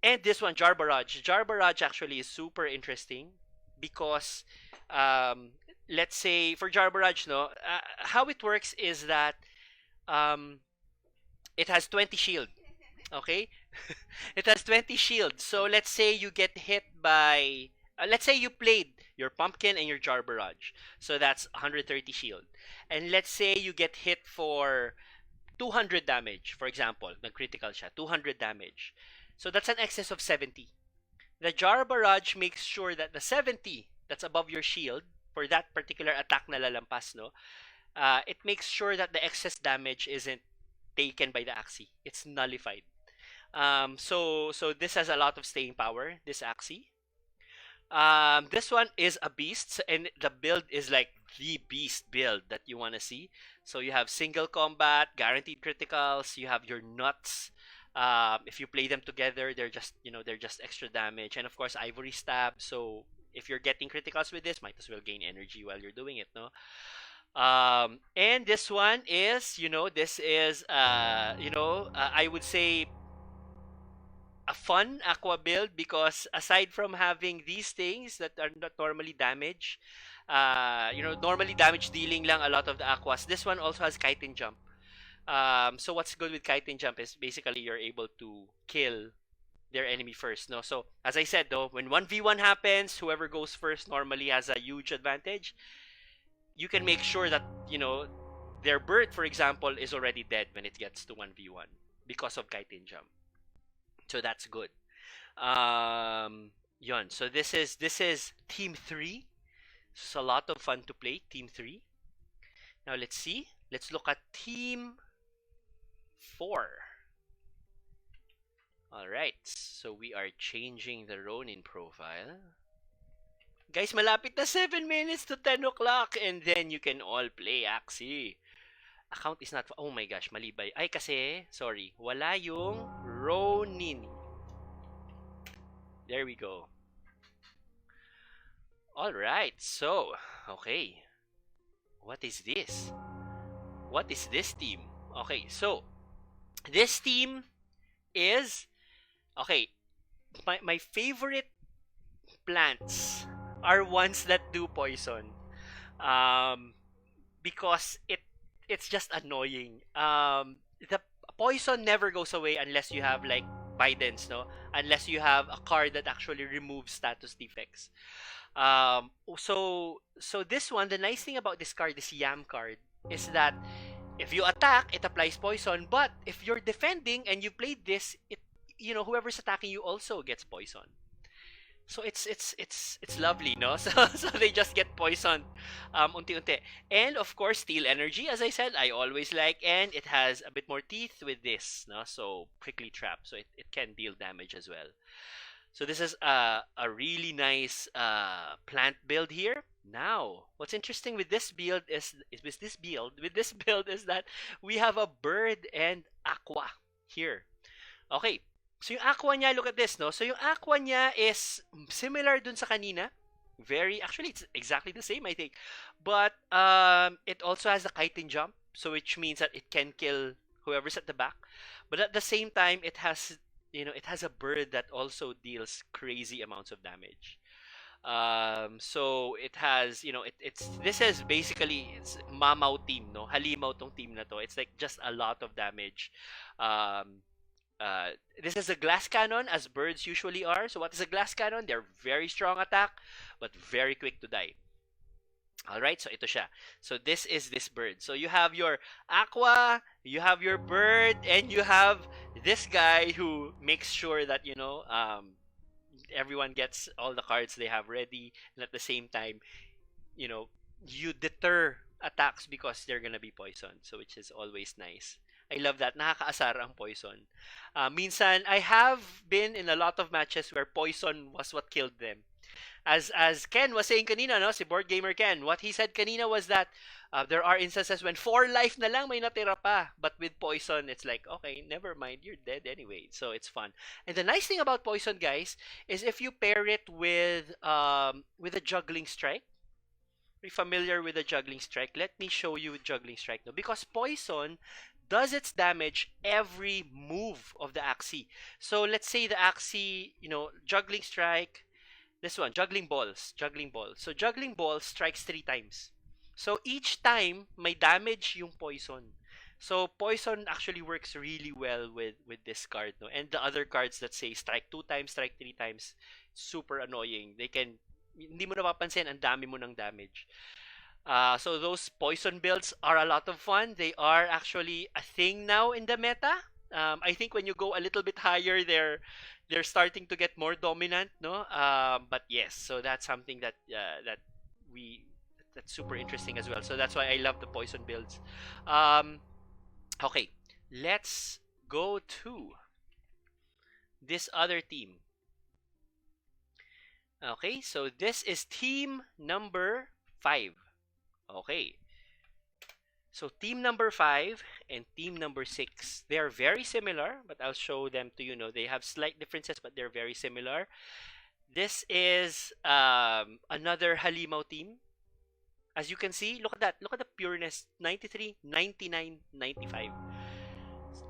And this one, Jar Barrage. Jar Barrage actually is super interesting because let's say for Jar Barrage, no, how it works is that um, it has 20 shield. Okay, it has 20 shield. So let's say you get hit by, let's say you played your pumpkin and your Jar Barrage, so that's 130 shield. And let's say you get hit for 200 damage, for example, nag-critical siya, 200 damage. So that's an excess of 70. The Jar Barrage makes sure that the 70 that's above your shield for that particular attack na lalampas, no, it makes sure that the excess damage isn't taken by the Axie. It's nullified. So this has a lot of staying power, this Axie. This one is a beast, and the build is like the beast build that you want to see. So you have single combat, guaranteed criticals. You have your nuts. If you play them together, they're just extra damage, and of course Ivory Stab. So if you're getting criticals with this, might as well gain energy while you're doing it, no? And this one is, I would say a fun aqua build, because aside from having these things that are not normally damage, normally damage dealing lang a lot of the aquas, this one also has kite and jump. So what's good with kite and jump is basically you're able to kill their enemy first, no? So as I said, though, when 1v1 happens, whoever goes first normally has a huge advantage. You can make sure that, their bird, for example, is already dead when it gets to 1v1 because of kite and jump. So that's good. Yun. So this is team 3. It's a lot of fun to play, team 3. Now let's see. Let's look at team 4. Alright, so we are changing the Ronin profile. Guys, malapit na 7 minutes to 10 o'clock, and then you can all play Axie. Account is not... Oh my gosh, mali ba? Ay, kasi, sorry, wala yung Ronin. There we go. Alright, so, okay. What is this? What is this team? Okay, so, this team is... Okay, my favorite plants are ones that do poison. Because it's just annoying. The poison never goes away unless you have like Bidens, no? Unless you have a card that actually removes status defects. So this one, the nice thing about this card, this Yam card, is that if you attack, it applies poison. But if you're defending and you played this, whoever's attacking you also gets poison. So it's lovely, no? So they just get poisoned unti-unti. And of course, Steel Energy, as I said, I always like, and it has a bit more teeth with this, no? So prickly trap, so it can deal damage as well. So this is a really nice plant build here. Now, what's interesting with this build is that we have a bird and aqua here. Okay. So yung aqua niya, look at this, no? So yung aqua niya is similar dun sa kanina. Actually, it's exactly the same, I think. But it also has the kite and jump, so which means that it can kill whoever's at the back. But at the same time, it has a bird that also deals crazy amounts of damage. So it has, this is basically, it's Mamaw team, no? Halimaw tong team na to. It's like just a lot of damage. This is a glass cannon, as birds usually are. So what is a glass cannon? They're very strong attack, but very quick to die. Alright, so ito siya. So this is this bird. So you have your aqua, you have your bird, and you have this guy who makes sure that, everyone gets all the cards they have ready. And at the same time, you deter attacks because they're gonna be poisoned. So which is always nice. I love that. Nakakaasar ang poison. Minsan, I have been in a lot of matches where poison was what killed them. As Ken was saying kanina, no? Si Board Gamer Ken, what he said kanina was that there are instances when 4 life na lang may natira pa. But with poison, it's like, okay, never mind, you're dead anyway. So it's fun. And the nice thing about poison, guys, is if you pair it with a juggling strike. Are you familiar with a juggling strike? Let me show you juggling strike, no? Because poison does its damage every move of the Axie. So let's say the Axie, juggling strike, This one, juggling balls. Juggling balls. So juggling balls strikes 3 times. So each time, may damage yung poison. So poison actually works really well with this card, no? And the other cards that say strike 2 times, strike 3 times, super annoying. They can, hindi mo napapansin, ang dami mo ng damage. So those poison builds are a lot of fun. They are actually a thing now in the meta. I think when you go a little bit higher, they're starting to get more dominant, no? But yes, so that's something that that's super interesting as well. So that's why I love the poison builds. Okay, let's go to this other team. Okay, so this is team number 5. Okay. So team number 5 and team number 6, they are very similar, but I'll show them to you. They have slight differences, but they're very similar. This is another Halimao team. As you can see, look at that. Look at the pureness. 93, 99, 95.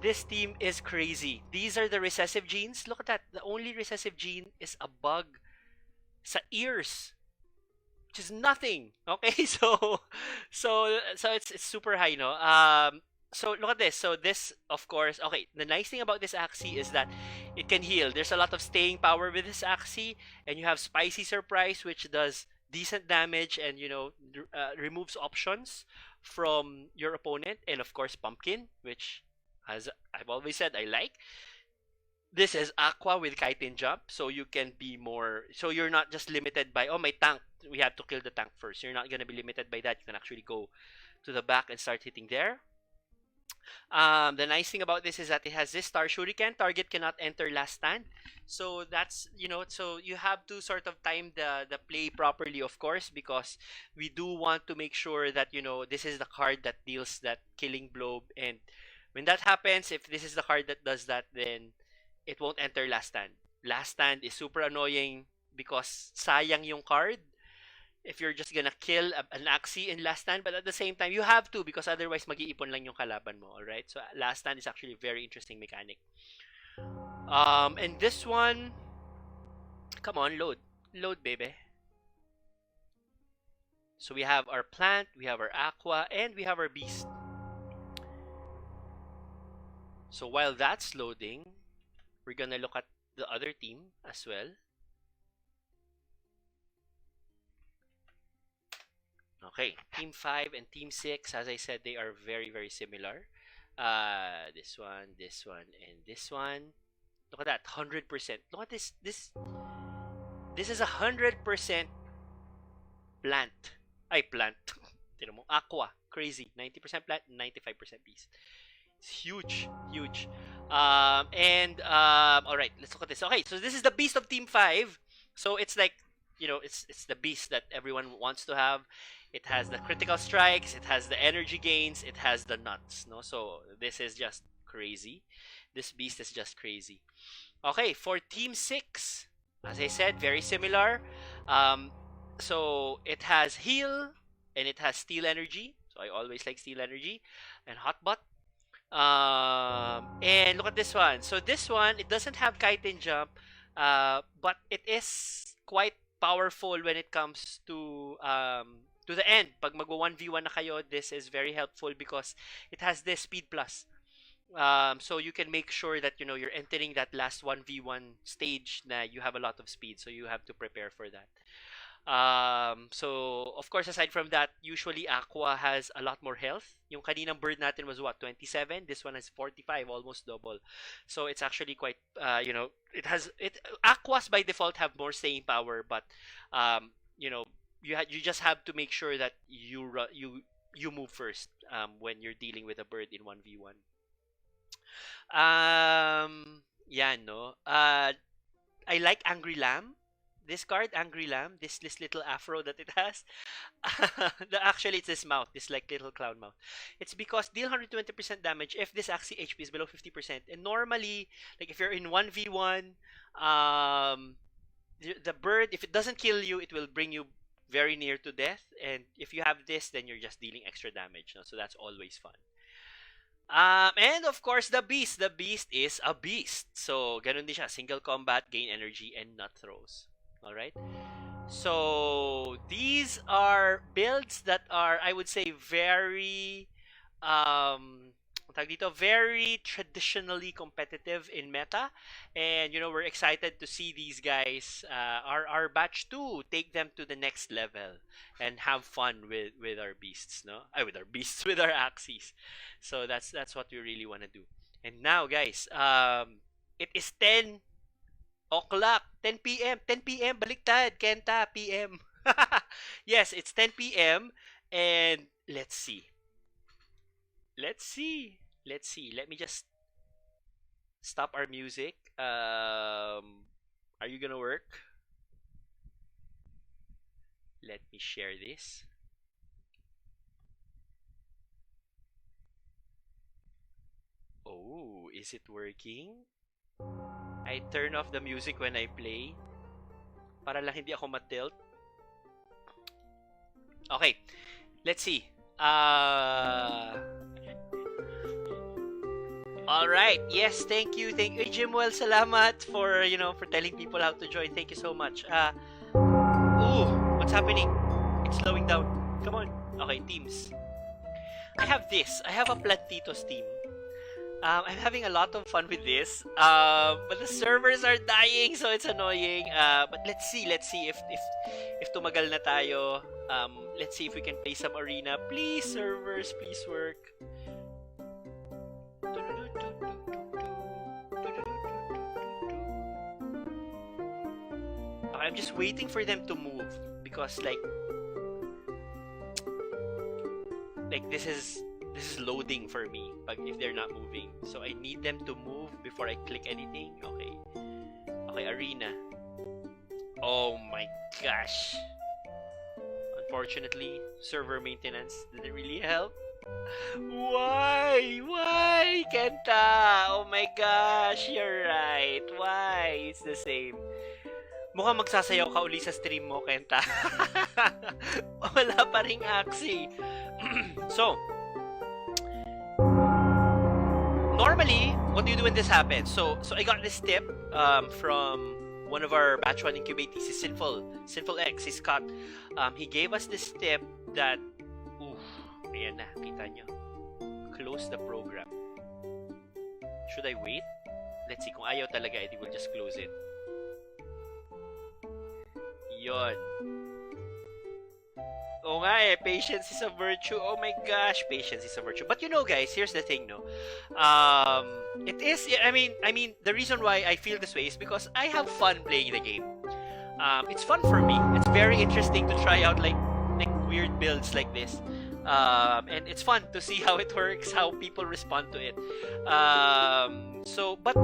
This team is crazy. These are the recessive genes. Look at that. The only recessive gene is a bug sa ears, which is nothing. Okay, so it's super high, no? So look at this. So this, of course, okay. The nice thing about this Axie is that it can heal. There's a lot of staying power with this Axie, and you have Spicy Surprise, which does decent damage and removes options from your opponent, and of course Pumpkin, which, as I've always said, I like. This is Aqua with Kite and Jump, so you can be more. So you're not just limited by, oh, my tank, we have to kill the tank first. You're not gonna be limited by that. You can actually go to the back and start hitting there. The nice thing about this is that it has this Star Shuriken. Target cannot enter last stand. So that's, so you have to sort of time the play properly, of course, because we do want to make sure that, this is the card that deals that killing blow. And when that happens, if this is the card that does that, then it won't enter last stand. Last stand is super annoying because sayang yung card if you're just gonna kill an Axie in last stand, but at the same time, you have to, because otherwise mag-iipon lang yung kalaban mo, alright? So last stand is actually a very interesting mechanic. And this one, come on, load. Load, baby. So we have our plant, we have our aqua, and we have our beast. So while that's loading, we're gonna look at the other team as well. Okay, Team 5 and Team 6, as I said, they are very, very similar. This one, and this one. Look at that, 100%. Look at this. This is 100% plant. Ay, plant. Tino mo, aqua. Crazy. 90% plant, 95% beast. It's huge, huge. All right, let's look at this. Okay, so this is the beast of Team 5. So it's like, it's the beast that everyone wants to have. It has the critical strikes, it has the energy gains, it has the nuts, no? So this is just crazy. This beast is just crazy. Okay, for Team 6, as I said, very similar. So it has heal and it has steal energy. So I always like steal energy and hot butt. And look at this one. So this one, it doesn't have kite and jump, but it is quite powerful when it comes to the end. Pag mag-1v1 na kayo, this is very helpful because it has this speed plus. So you can make sure that you're entering that last 1v1 stage na you have a lot of speed, so you have to prepare for that. So of course, aside from that, usually Aqua has a lot more health. Yung kaninang bird natin was what, 27? This one has 45, almost double. So it's actually quite, Aquas by default have more staying power, but you just have to make sure that you move first when you're dealing with a bird in 1v1. Yeah, no. I like Angry Lamb. This card, Angry Lamb, this little afro that it has. Actually, it's this mouth, this like little clown mouth. It's because deal 120% damage if this Axie HP is below 50%. And normally, like if you're in 1v1, the bird, if it doesn't kill you, it will bring you very near to death. And if you have this, then you're just dealing extra damage. No? So that's always fun. And of course, the beast. The beast is a beast. So, ganun din siya. Single combat, gain energy, and nut throws. All right. So these are builds that are, I would say, very tawag dito, very traditionally competitive in meta, and we're excited to see these guys, our batch 2, take them to the next level and have fun with our beasts, no? With our beasts, with our Axies. So that's what we really want to do. And now, guys, it is 10 o'clock, 10 p.m. 10 p.m. Baliktad, Kenta, p.m. Yes, it's 10 p.m. and let's see. Let's see. Let's see. Let me just stop our music. Are you gonna work? Let me share this. Oh, is it working? I turn off the music when I play para lang hindi ako matilt. Okay, let's see. All right. Yes, thank you. Thank you, Jimwell. Salamat for, for telling people how to join. Thank you so much. Ooh, what's happening? It's slowing down. Come on. Okay, teams. I have this. I have a Plantitos team. I'm having a lot of fun with this. But the servers are dying, so it's annoying. But let's see if tumagal na tayo. Let's see if we can play some arena. Please, servers, please work. I'm just waiting for them to move because like this is loading for me if they're not moving. So I need them to move before I click anything. Okay. Okay, arena. Oh my gosh. Unfortunately, server maintenance didn't really help. Why? Kenta! Oh my gosh, you're right. Why? It's the same. Mukhang magsasayaw ka uli sa stream mo, Kenta. Wala pa ring Axie. So, normally, what do you do when this happens? So I got this tip from one of our batch 1 incubatees, is Sinful X, he's Scott. He gave us this tip that, ayan na, kita nyo. Close the program. Should I wait? Let's see, kung ayaw talaga, edi we'll just close it. Yon. Oo nga eh, patience is a virtue. Oh my gosh, patience is a virtue. But guys, here's the thing, no. It is, I mean, the reason why I feel this way is because I have fun playing the game. It's fun for me. It's very interesting to try out like weird builds like this. And it's fun to see how it works, how people respond to it. But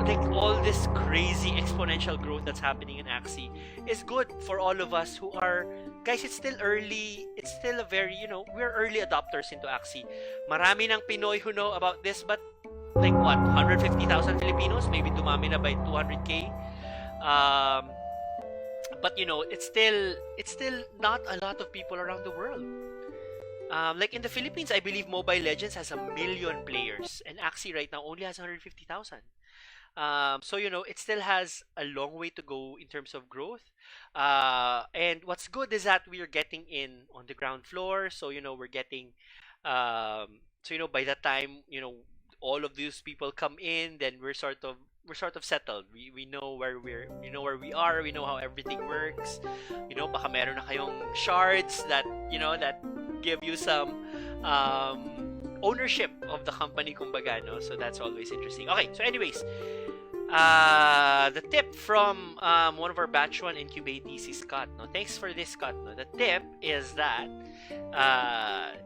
like all this crazy exponential growth that's happening in Axie is good for all of us who are, guys, it's still early. It's still a very, we're early adopters into Axie. Marami ng Pinoy who know about this, but like what, 150,000 Filipinos, maybe dumami na by 200k. But it's still not a lot of people around the world. Like in the Philippines, I believe Mobile Legends has 1 million players, and Axie right now only has 150,000. So it still has a long way to go in terms of growth. And what's good is that we are getting in on the ground floor. So we're getting, by the time all of these people come in, then we're sort of settled. We know where we are. We know how everything works. Baka meron na kayong shards that that give you some ownership of the company, kumbaga, no? So that's always interesting. Okay, so anyways, the tip from one of our batch 1 incubatees is Scott, no? Thanks for this, Scott, no? The tip is that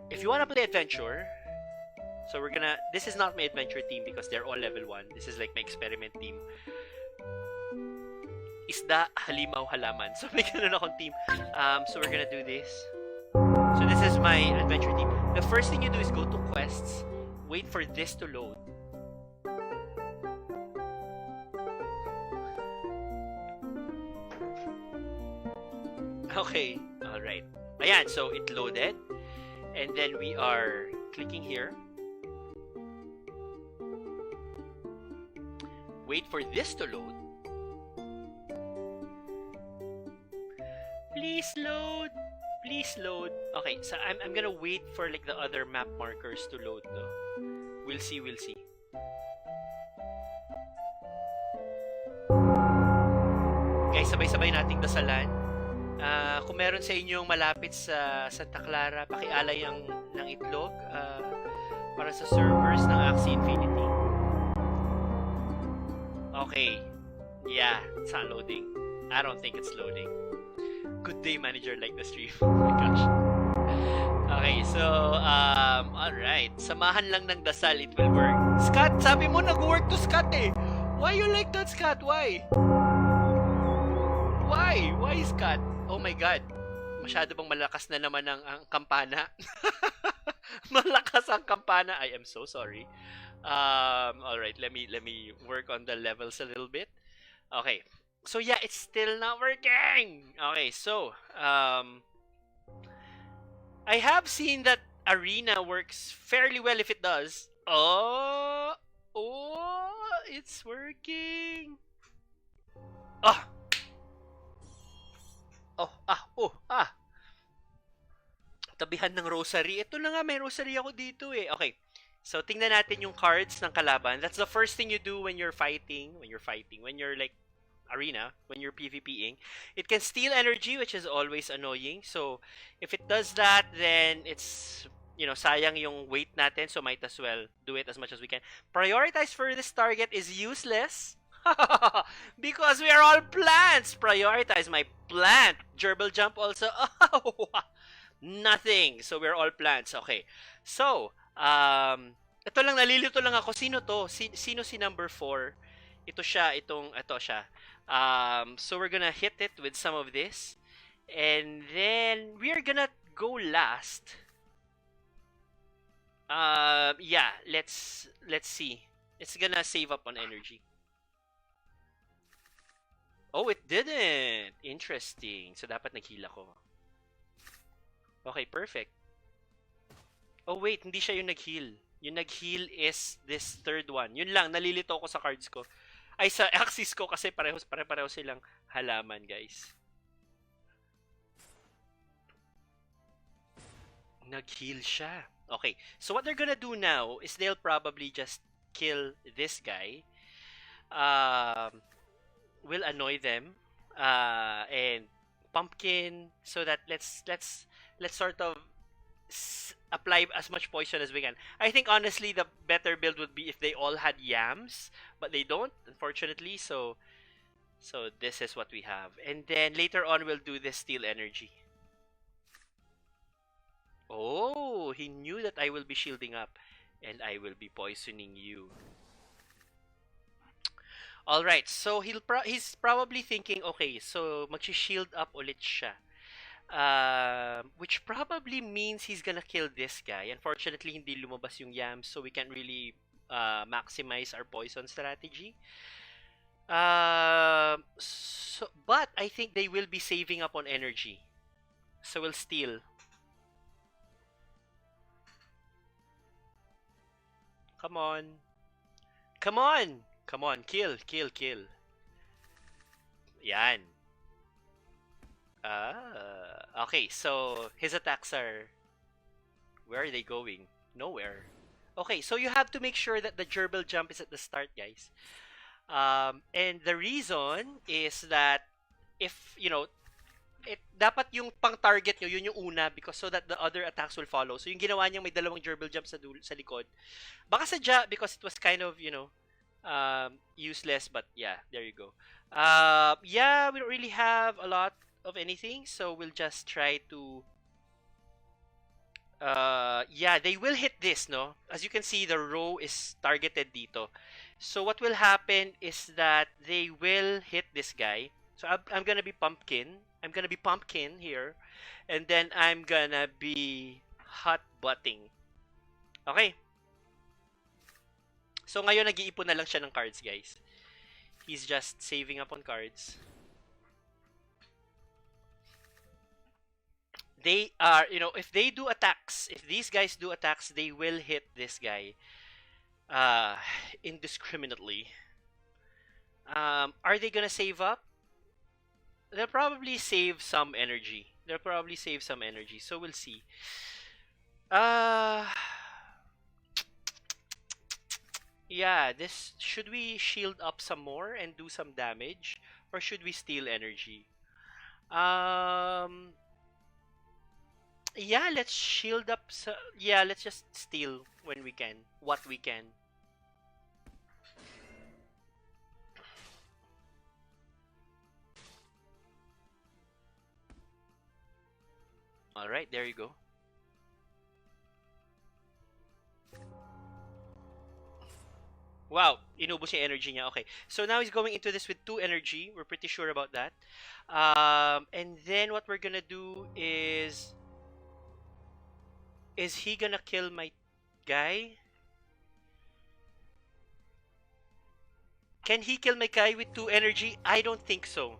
if you want to play adventure, so this is not my adventure team because they're all level 1. This is like my experiment team. Isda, halimaw, halaman. So may ganun akong team. So we're gonna do this. So this is my adventure team. The first thing you do is go to quests, wait for this to load. Okay, alright. Ayan, so it loaded. And then we are clicking here. Wait for this to load. Please load. Please load. Okay, so I'm gonna wait for like the other map markers to load, no? We'll see, we'll see. Guys, sabay-sabay nating dasalan. Kung meron sa inyong malapit sa Santa Clara, pakialay ng itlog para sa servers ng Axie Infinity. Okay. Yeah, it's not loading. I don't think it's loading. Good day, manager, like the stream. Oh my gosh. Okay, so, alright. Samahan lang ng dasal, it will work. Scott, sabi mo nag-work to Scott eh. Why you like that, Scott? Why? Why? Why, Scott? Oh my god. Masyado bang malakas na naman ang kampana? Malakas ang kampana. I am so sorry. Alright, let me work on the levels a little bit. Okay. So yeah, it's still not working. Okay, so I have seen that arena works fairly well if it does. Oh, it's working. Ah. Tabihan ng rosary. Ito na nga, may rosary ako dito eh. Okay. So, tingnan natin yung cards ng kalaban. That's the first thing you do when you're fighting. When you're like arena, when you're PvPing. It can steal energy, which is always annoying. So, if it does that, then it's, sayang yung weight natin. So, might as well do it as much as we can. Prioritize for this target is useless. Because we are all plants. Prioritize my plant. Gerbil jump also. Nothing. So, we're all plants. Okay. So, ito lang, nalilito lang ako. Sino to? Sino si number 4? Ito siya. Ito siya. So, we're gonna hit it with some of this. And then, we're gonna go last. Yeah, let's see. It's gonna save up on energy. Oh, it didn't. Interesting. So, dapat nag-heal ako. Okay, perfect. Oh, wait. Hindi siya yung nag-heal. Yung nag-heal is this third one. Yun lang. Nalilito ako sa cards ko. Ay, sa Axies ko kasi pare-pareho silang halaman, guys. Nag-heal siya. Okay. So, what they're gonna do now is they'll probably just kill this guy. Will annoy them. And pumpkin, so that let's sort of apply as much poison as we can. I think honestly the better build would be if they all had yams, but they don't, unfortunately. So this is what we have. And then later on we'll do this steal energy. Oh, he knew that I will be shielding up and I will be poisoning you. Alright, so he's probably thinking, okay, so mag-shield up ulit siya. Which probably means he's gonna kill this guy. Unfortunately, hindi lumabas yung yams, so we can't really maximize our poison strategy. But I think they will be saving up on energy. So we'll steal. Come on. Come on! Come on, kill. Yan. Okay, so his attacks are... Where are they going? Nowhere. Okay, so you have to make sure that the gerbil jump is at the start, guys. And the reason is that if, dapat yung pang-target nyo, yun yung una, because so that the other attacks will follow. So yung ginawa niyang may dalawang gerbil jump sa likod. Baka sadya, because it was kind of, useless, but yeah, there you go. Yeah, we don't really have a lot of anything, so we'll just try to yeah, they will hit this, no? As you can see, the row is targeted dito. So what will happen is that they will hit this guy. So I'm gonna be pumpkin. I'm gonna be pumpkin here, and then I'm gonna be hot butting. Okay. So ngayon nag-iipon na lang siya ng cards, guys. He's just saving up on cards. They are, if they do attacks, if these guys do attacks, they will hit this guy indiscriminately. Are they gonna save up? they'll probably save some energy. They'll probably save some energy. So we'll see. Uh yeah, this should we shield up some more and do some damage, or should we steal energy? Um yeah, let's shield up yeah, let's just steal when we can, what we can. All right, there you go. Wow, inubos yung energy niya. Okay. So now he's going into this with 2 energy. We're pretty sure about that. And then what we're gonna do is he gonna kill my guy? Can he kill my guy with 2 energy? I don't think so.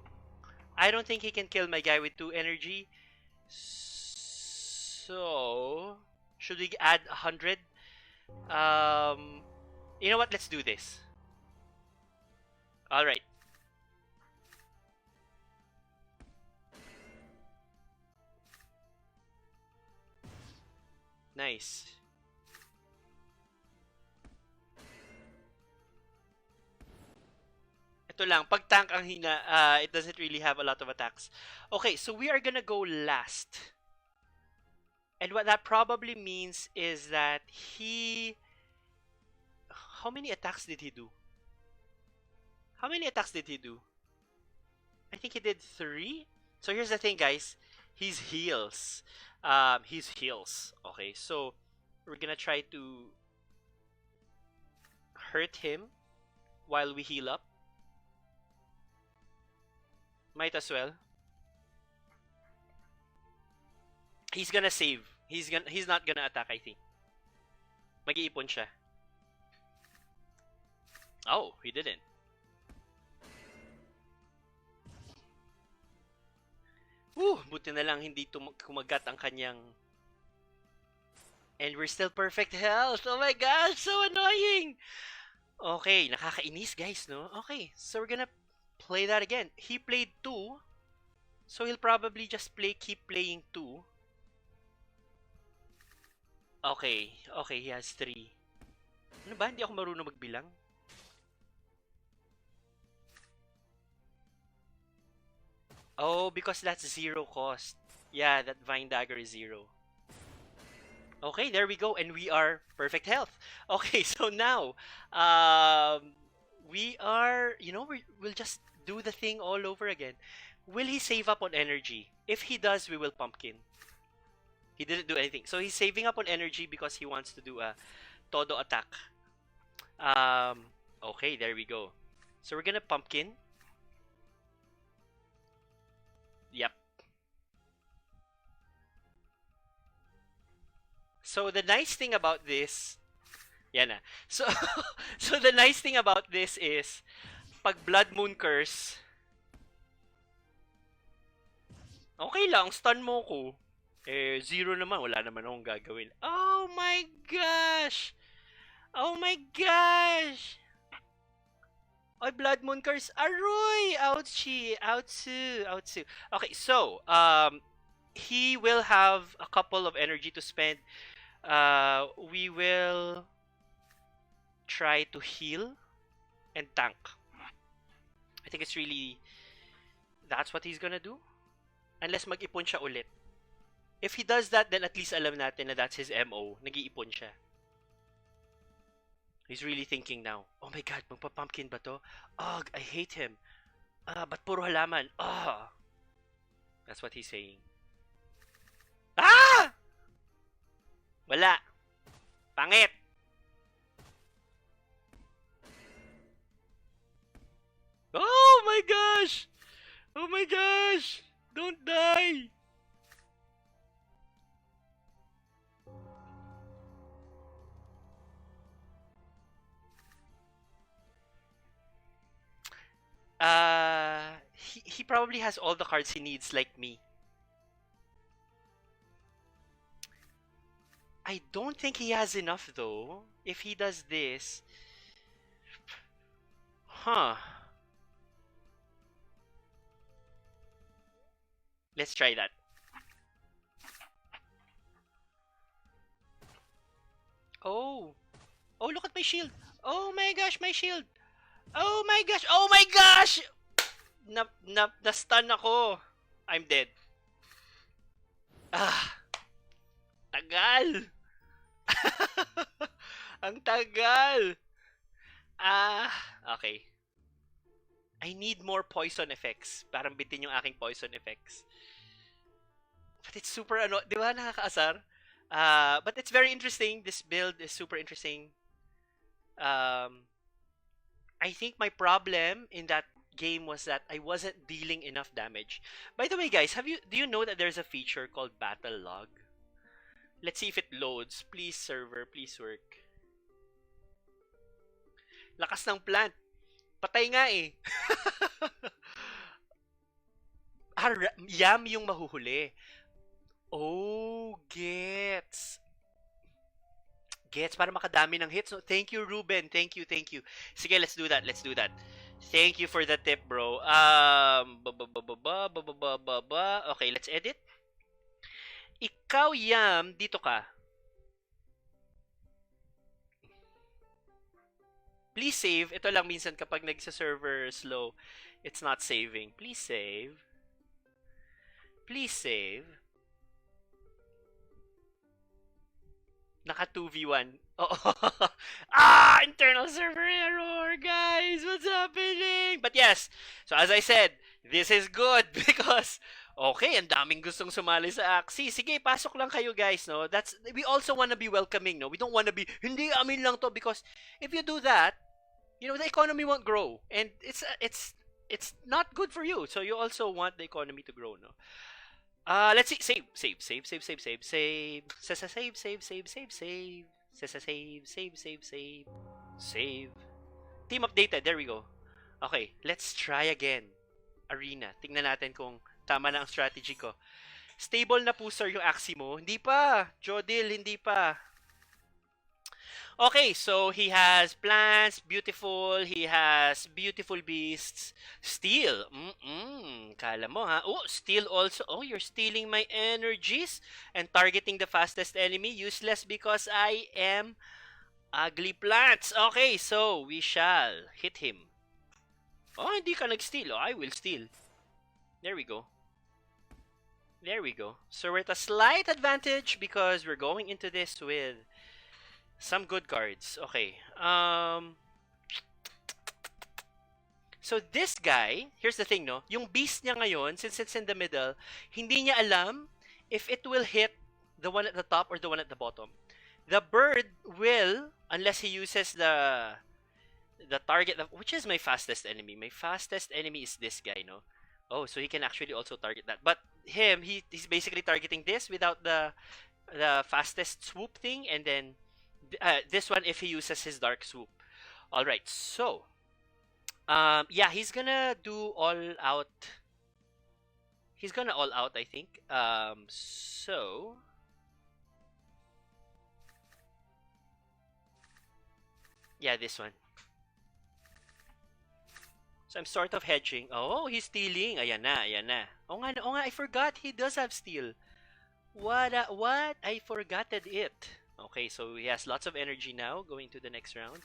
I don't think he can kill my guy with 2 energy. So, should we add 100? You know what? Let's do this. All right. Nice. Ito lang, pag tank ang hina, it doesn't really have a lot of attacks. Okay, so we are gonna go last. And what that probably means is that he... How many attacks did he do? How many attacks did he do? I think he did 3. So here's the thing, guys. He's heals. He's heals. Okay, so we're gonna try to hurt him while we heal up. Might as well. He's gonna save. He's not gonna attack, I think. Mag-iipon siya. Oh, he didn't. Buti na lang hindi kumagat ang kanyang... And we're still perfect health. Oh my gosh, so annoying. Okay, nakakainis, guys, no? Okay, so we're gonna play that again. He played 2. So he'll probably just keep playing 2. Okay, he has 3. Ano ba? Hindi ako marunong magbilang. Oh, because that's 0 cost. Yeah, that Vine Dagger is 0. Okay, there we go. And we are perfect health. Okay, so now, we are, we'll just do the thing all over again. Will he save up on energy? If he does, we will pumpkin. He didn't do anything. So he's saving up on energy because he wants to do a todo attack. Okay, there we go. So we're gonna pumpkin. Yep. So the nice thing about this, yan na. So so the nice thing about this is pag Blood Moon Curse, okay lang, stun mo ko. 0 naman, wala naman akong gagawin. Oh my gosh! Oh my gosh! Oy, Blood Moon Curse. Aroy! Ouchie! Outsu! Okay, so, he will have a couple of energy to spend. We will try to heal and tank. I think it's really... That's what he's gonna do. Unless mag-ipon siya ulit. If he does that, then at least alam natin na that's his MO. Nag-iipon siya. He's really thinking now, oh my god, magpa-pumpkin ba to? Ugh, I hate him. Ba't puro halaman? That's what he's saying. Ah! Wala. Pangit. Oh my gosh! Oh my gosh! Don't die! He probably has all the cards he needs, like me. I don't think he has enough, though. If he does this... Huh. Let's try that. Oh. Oh, look at my shield. Oh my gosh, my shield. Oh my gosh. Oh my gosh. Na-stun ako. I'm dead. Ah, tagal. Ang tagal. Ah, okay. I need more poison effects. Parang bitin yung aking poison effects. But it's super di ba nakakaasar? But it's very interesting. This build is super interesting. I think my problem in that game was that I wasn't dealing enough damage. By the way, guys, do you know that there's a feature called battle log? Let's see if it loads. Please, server, please work. Lakas ng plant. Patay nga eh. Yam yung mahuhuli. Oh, gets. Gets para makadami ng hits. So, thank you, Ruben. Thank you, thank you. Sige, let's do that. Let's do that. Thank you for the tip, bro. Okay, let's edit. Ikaw, Yam, dito ka. Please save. Ito lang minsan kapag nagsa-server slow, it's not saving. Please save. Please save. Naka 2v1. Oh. Internal server error, guys. What's happening? But yes. So as I said, this is good because okay, ang daming gustong sumali sa Axie. Sige, pasok lang kayo, guys, no? We also want to be welcoming, no? We don't want to be hindi amin lang to because if you do that, you know, the economy won't grow and it's not good for you. So you also want the economy to grow, no? Let's see. Save. Save. Team updated. There we go. Okay, let's try again. Arena. Tingnan natin kung tama na ang strategy ko. Stable na po, sir, yung Axie mo. Hindi pa. Jodil, hindi pa. Okay, so he has plants, beautiful. He has beautiful beasts. Steel. Kala mo, ha? Oh, steel also. Oh, you're stealing my energies and targeting the fastest enemy. Useless because I am ugly plants. Okay, so we shall hit him. Oh, hindi ka nag-steal. Oh, I will steal. There we go. There we go. So we're at a slight advantage because we're going into this with some good cards. Okay. So this guy, here's the thing, no? Yung beast niya ngayon, since it's in the middle, hindi niya alam if it will hit the one at the top or the one at the bottom. The bird will, unless he uses the target, which is my fastest enemy. My fastest enemy is this guy, no? Oh, so he can actually also target that. But him, he's basically targeting this without the fastest swoop thing, and then this one if he uses his dark swoop. All right, so yeah, he's gonna do all out. He's gonna all out, I think. So yeah, this one. So I'm sort of hedging. Oh, he's stealing. Ayan na, ayan na. Oh nga, I forgot he does have steal. What? I forgotted it. Okay, so he has lots of energy now going to the next round.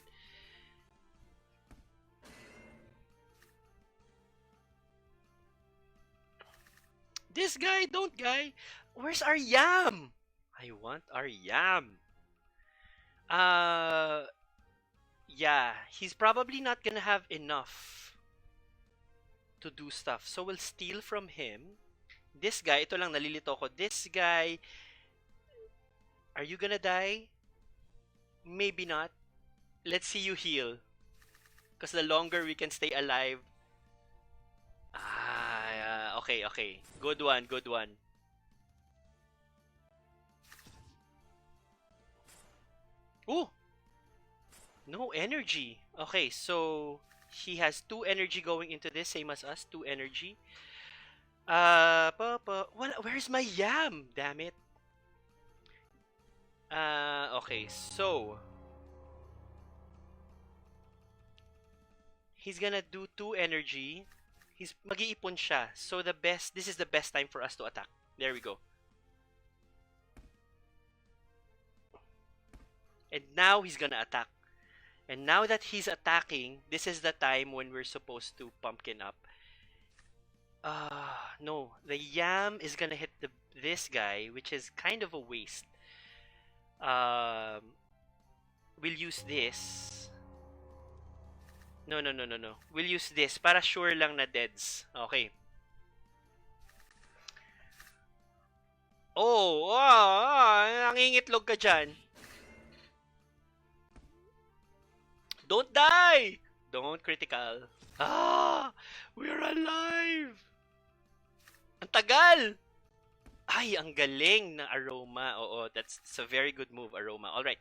This guy, don't guy. Where's our yam? I want our yam. Yeah, he's probably not gonna have enough to do stuff. So we'll steal from him. This guy, ito lang nalilito ko. This guy, are you gonna die? Maybe not. Let's see you heal. Because the longer we can stay alive. Okay, okay. Good one, good one. Ooh! No energy. Okay, so he has 2 energy going into this, same as us, 2 energy. Where's my yam? Damn it. Okay, so he's gonna do 2 energy. He's mag-iipon siya. So this is the best time for us to attack. There we go. And now he's gonna attack. And now that he's attacking, this is the time when we're supposed to pumpkin up. No. The yam is gonna hit this guy, which is kind of a waste. We'll use this. No. We'll use this para sure lang na deads. Okay. Oh, nangingitlog ka dyan. Don't die! Don't critical. We're alive! Ang tagal! Ay, ang galing ng Aroma. Oo, that's a very good move, Aroma. Alright.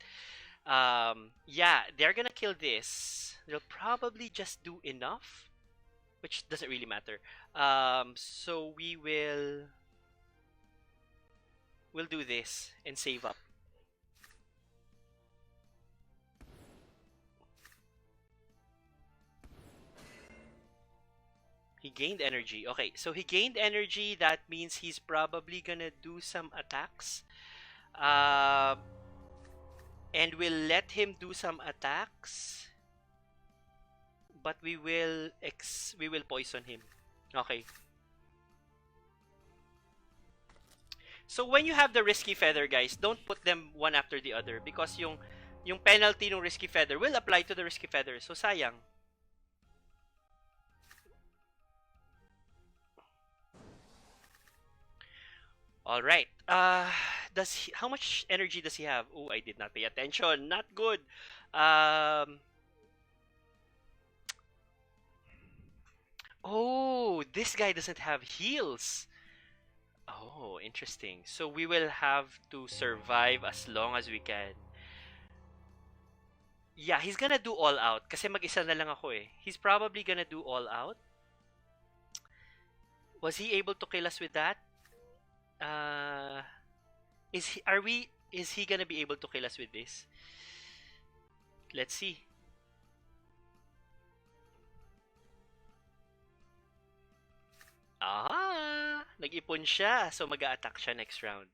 Yeah, they're gonna kill this. They'll probably just do enough, which doesn't really matter. So we'll do this and save up. He gained energy. Okay, so he gained energy. That means he's probably gonna do some attacks. And we'll let him do some attacks. But we will poison him. Okay. So when you have the risky feather, guys, don't put them one after the other because yung penalty ng risky feather will apply to the risky feather. So sayang. All right. How much energy does he have? Oh, I did not pay attention. Not good. Oh, this guy doesn't have heals. Oh, interesting. So we will have to survive as long as we can. Yeah, he's gonna do all out. Kasi mag-isa na lang ako eh. He's probably gonna do all out. Was he able to kill us with that? Is he gonna be able to kill us with this? Let's see. Nag-ipon siya. So mag-a-attack siya next round.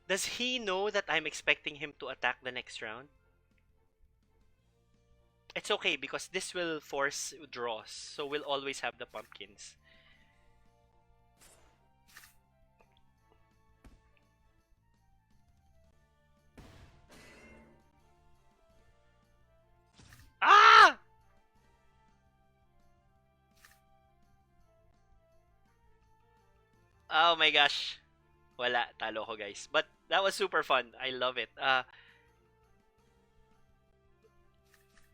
Does he know that I'm expecting him to attack the next round? It's okay because this will force draws. So we'll always have the pumpkins. Oh my gosh. Wala. Talo ko, guys. But that was super fun. I love it.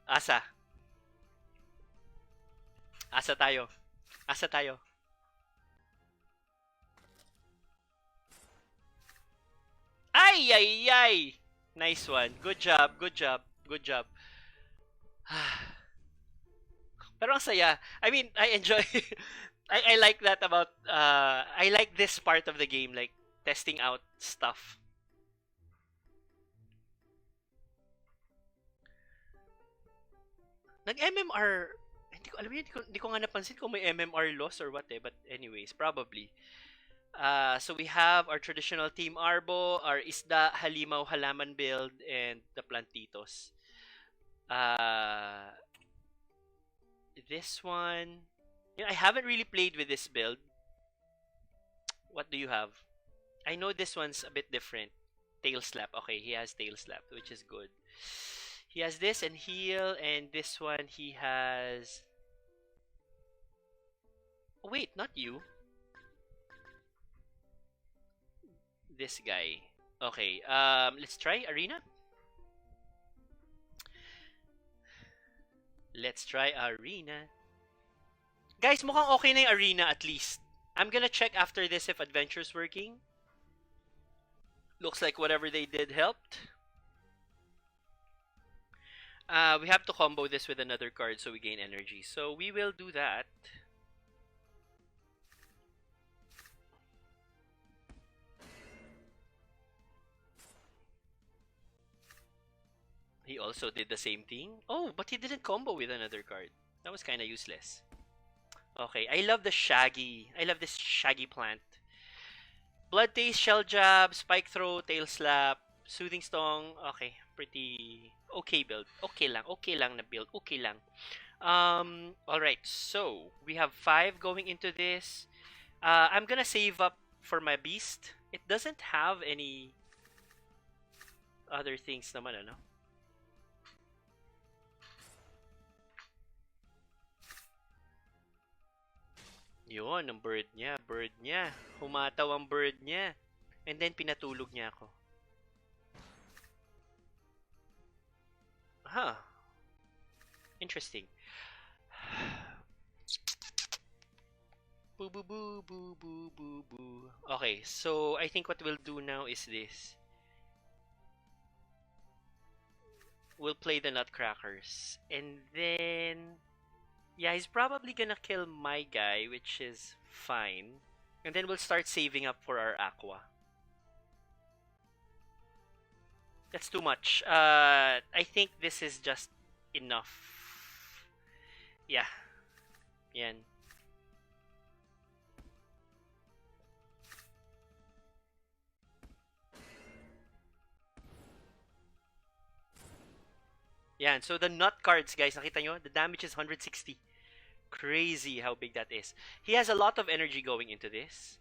Asa. Asa tayo. Asa tayo. Ay! Nice one. Good job. Pero ang saya. I mean, I enjoy... I like that about... I like this part of the game. Like, testing out stuff. Nag-MMR... Hindi ko nga napansin kung may MMR loss or what eh. But anyways, probably. So we have our traditional Team Arbo, our Isda, Halimaw, Halaman build, and the Plantitos. This one... I haven't really played with this build. What do you have? I know this one's a bit different. Tail Slap. Okay, he has Tail Slap, which is good. He has this and heal, and this one he has... Oh, wait, not you. This guy. Okay, let's try Arena. Let's try Arena. Guys, mukhang okay na yung Arena at least. I'm gonna check after this if Adventure's working. Looks like whatever they did helped. We have to combo this with another card so we gain energy. So we will do that. He also did the same thing. Oh, but he didn't combo with another card. That was kind of useless. Okay, I love this shaggy plant. Blood Taste, Shell Jab, Spike Throw, Tail Slap, Soothing Song. Okay, pretty okay build. Okay lang na build. Okay lang. Alright, so we have 5 going into this. I'm gonna save up for my beast. It doesn't have any other things naman, ano? Yun, ang bird niya. Humataw ang bird niya. And then, pinatulog niya ako. Huh. Interesting. Boo, boo, boo, boo, boo, boo, boo. Okay, so I think what we'll do now is this. We'll play the Nutcrackers. And then... yeah, he's probably gonna kill my guy, which is fine. And then we'll start saving up for our Aqua. That's too much. I think this is just enough. Yeah. Yan. Yan. So the nut cards, guys, nakita nyo? The damage is 160. Crazy how big that is. He has a lot of energy going into this.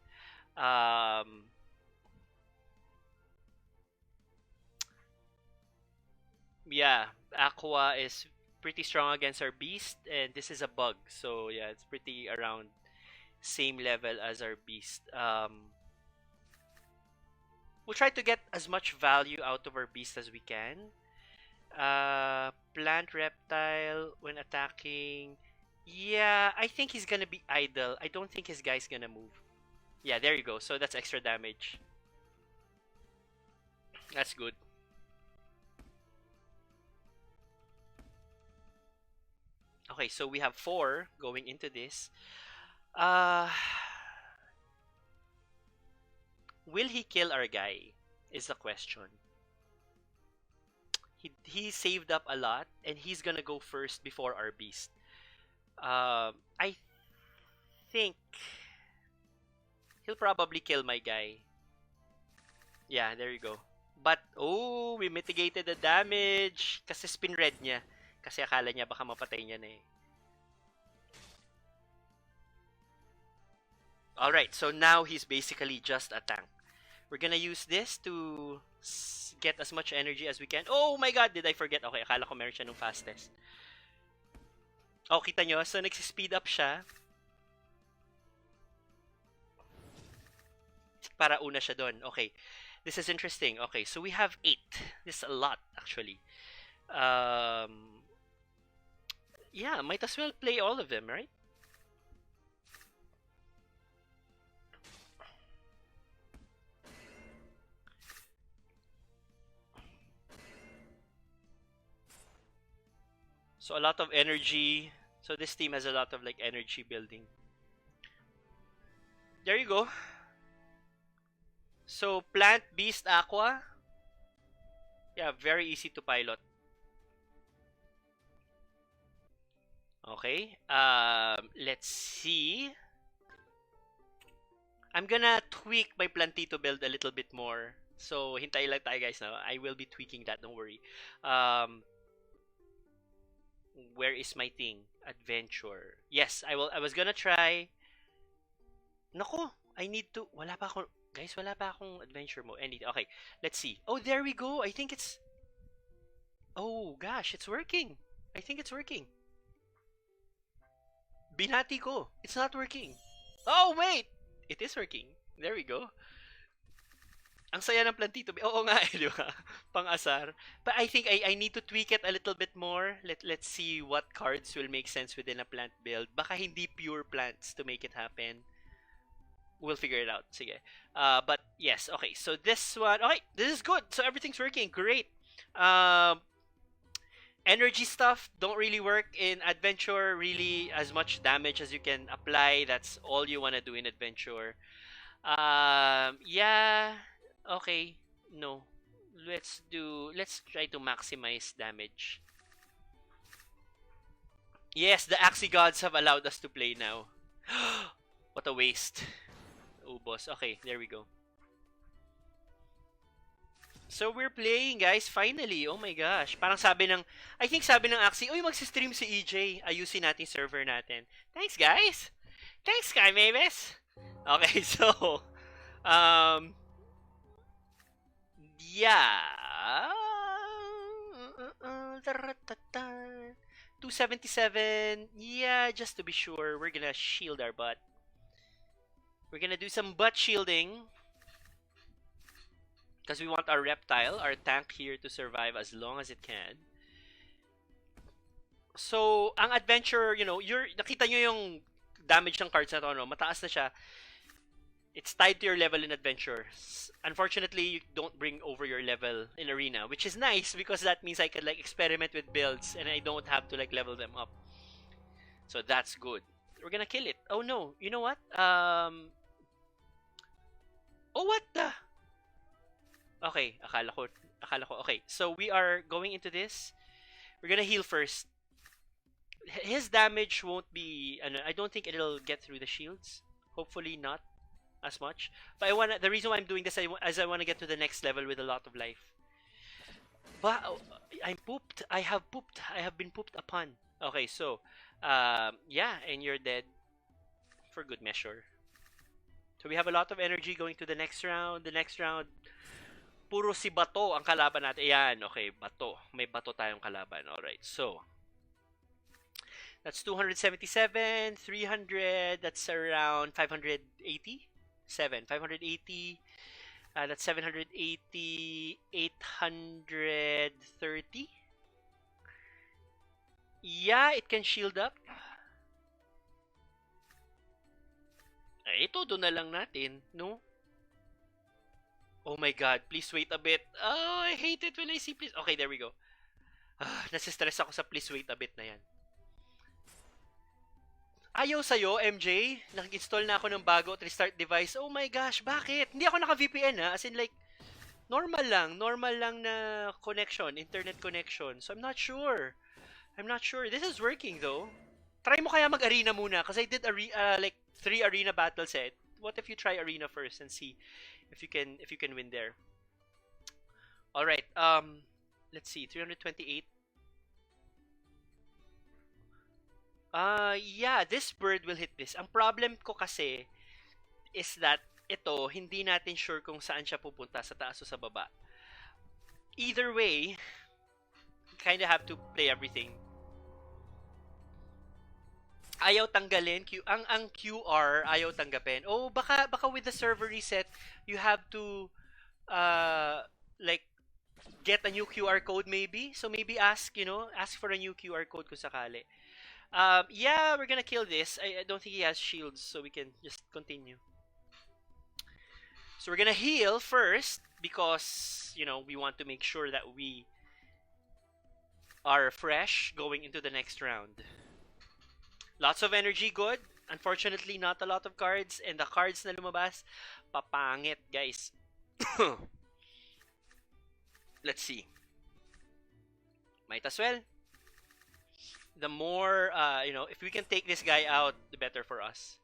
Yeah, Aqua is pretty strong against our beast, and this is a bug. So yeah, it's pretty around same level as our beast. We'll try to get as much value out of our beast as we can. Plant reptile when attacking. Yeah, I think he's gonna be idle. I don't think his guy's gonna move. Yeah, there you go. So that's extra damage. That's good. Okay, so we have 4 going into this. Will he kill our guy? Is the question. He saved up a lot, and he's gonna go first before our beast. I think he'll probably kill my guy. Yeah, there you go. But, oh, we mitigated the damage. Kasi spin red niya. Kasi akala niya baka mapatay niya na eh. Alright, so now he's basically just a tank. We're gonna use this to get as much energy as we can. Oh my god, did I forget? Okay, akala ko meron siya nung fastest. Oh, kita nyo? So, nagsispeed up siya. Para una siya doon. Okay. This is interesting. Okay, so we have 8. This is a lot, actually. Yeah, might as well play all of them, right? So, a lot of energy. So, this team has a lot of, like, energy building. There you go. So, Plant, Beast, Aqua. Yeah, very easy to pilot. Okay. Let's see. I'm gonna tweak my Plantito build a little bit more. So, hintay lang tayo guys now. I will be tweaking that, don't worry. Where is my thing? Adventure. Yes, I was gonna try. Naku, I need to. Wala pa ako. Guys, wala pa akong adventure mode. Okay, let's see. Oh, there we go. I think it's... oh, gosh, it's working. I think it's working. Binati ko. It's not working. Oh, wait! It is working. There we go. Ang saya ng Plantito. Oo nga, di ba? Pang-asar. But I think I need to tweak it a little bit more. Let's see what cards will make sense within a plant build. Baka hindi pure plants to make it happen. We'll figure it out. Sige. But yes, okay. So this one, okay, this is good. So everything's working. Great. Energy stuff don't really work in adventure. Really, as much damage as you can apply. That's all you want to do in adventure. Yeah. Okay. No. let's try to maximize damage. Yes, the Axie gods have allowed us to play now. What a waste. Ubos. Okay, there we go. So we're playing, guys, finally. Oh my gosh. Parang I think sabi ng Axie, uy, magsistream si EJ. Ayusin natin server natin. Thanks, guys. Thanks, Sky Mavis. Okay, so, yeah. 277. Yeah, just to be sure, we're gonna shield our butt. We're gonna do some butt shielding. Because we want our reptile, our tank here, to survive as long as it can. So, ang adventure, nakita nyo yung damage ng cards na to, no? Mataas na siya. It's tied to your level in adventure. Unfortunately, you don't bring over your level in arena, which is nice because that means I can like experiment with builds and I don't have to like level them up. So that's good. We're gonna kill it. Oh no, you know what? Oh, what the? Okay, akala ko. Okay, so we are going into this. We're gonna heal first. His damage won't be. I don't think it'll get through the shields. Hopefully not as much. But the reason why I'm doing this is I want to get to the next level with a lot of life. But I'm pooped. I have pooped. I have been pooped upon. Okay, so yeah, and you're dead for good measure. So we have a lot of energy going to the next round. The next round, puro si Bato ang kalaban natin. Ayan, okay, Bato. May Bato tayong kalaban. Alright, so that's 277, 300, that's around 580. 580. That's 780, 830. Yeah, it can shield up. Ito, doon na lang natin, no? Oh my god, please wait a bit. Oh, I hate it when I see please. Okay, there we go. Nasistress ako sa please wait a bit na yan. Ayaw sa'yo, MJ? Nag-install na ako ng bago at restart device. Oh my gosh, bakit? Hindi ako naka-VPN ha. As in like, normal lang na connection, internet connection. So I'm not sure. This is working though. Try mo kaya mag-arena muna kasi I did like 3 arena battle set. What if you try arena first and see if you can win there. All right. Let's see. 328. Yeah, this bird will hit this. Ang problem ko kasi is that ito, hindi natin sure kung saan siya pupunta, sa taas o sa baba. Either way, kind of have to play everything. Ayaw tanggalin, ang QR ayaw tanggapin. Oh, baka with the server reset, you have to like get a new QR code maybe. So maybe ask for a new QR code kung sakali. Yeah, we're gonna kill this. I don't think he has shields, so we can just continue. So we're gonna heal first because, we want to make sure that we are fresh going into the next round. Lots of energy, good. Unfortunately, not a lot of cards. And the cards na lumabas, papangit, guys. Let's see. Might as well. The more, if we can take this guy out, the better for us.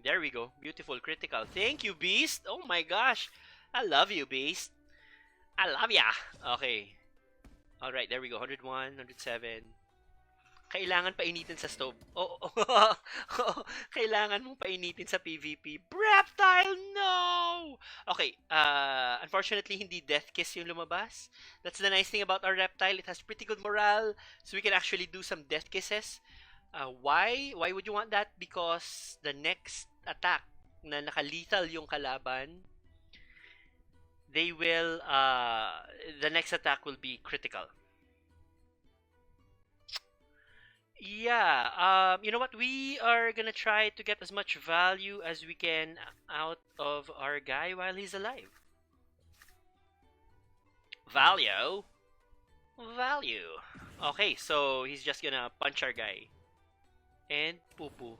There we go. Beautiful critical. Thank you, Beast. Oh my gosh. I love you, Beast. I love ya. Okay. Alright, there we go. 101, 107. Kailangan painitin sa stove. Oh. Kailangan mong painitin sa PvP. Reptile, no! Okay, unfortunately, hindi Death Kiss yung lumabas. That's the nice thing about our Reptile. It has pretty good morale, so we can actually do some Death Kisses. Why? Why would you want that? Because the next attack na naka-lethal yung kalaban, they will, the next attack will be critical. Yeah, you know what? We are gonna try to get as much value as we can out of our guy while he's alive. Value? Okay, so he's just gonna punch our guy. And poo-poo.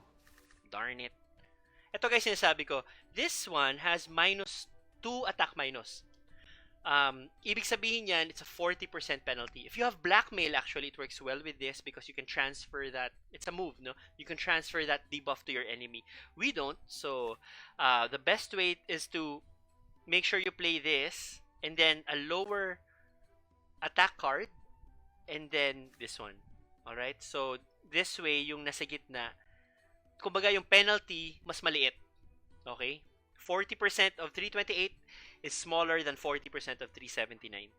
Darn it. Ito guys, sinasabi ko, this one has -2 attack minus. Ibig sabihin yan, it's a 40% penalty. If you have blackmail, actually, it works well with this because you can transfer that. It's a move, no? You can transfer that debuff to your enemy. We don't, so the best way is to make sure you play this and then a lower attack card and then this one. Alright? So, this way, yung nasa gitna, kumbaga yung penalty, mas maliit. Okay? 40% of 328 is smaller than 40% of 379.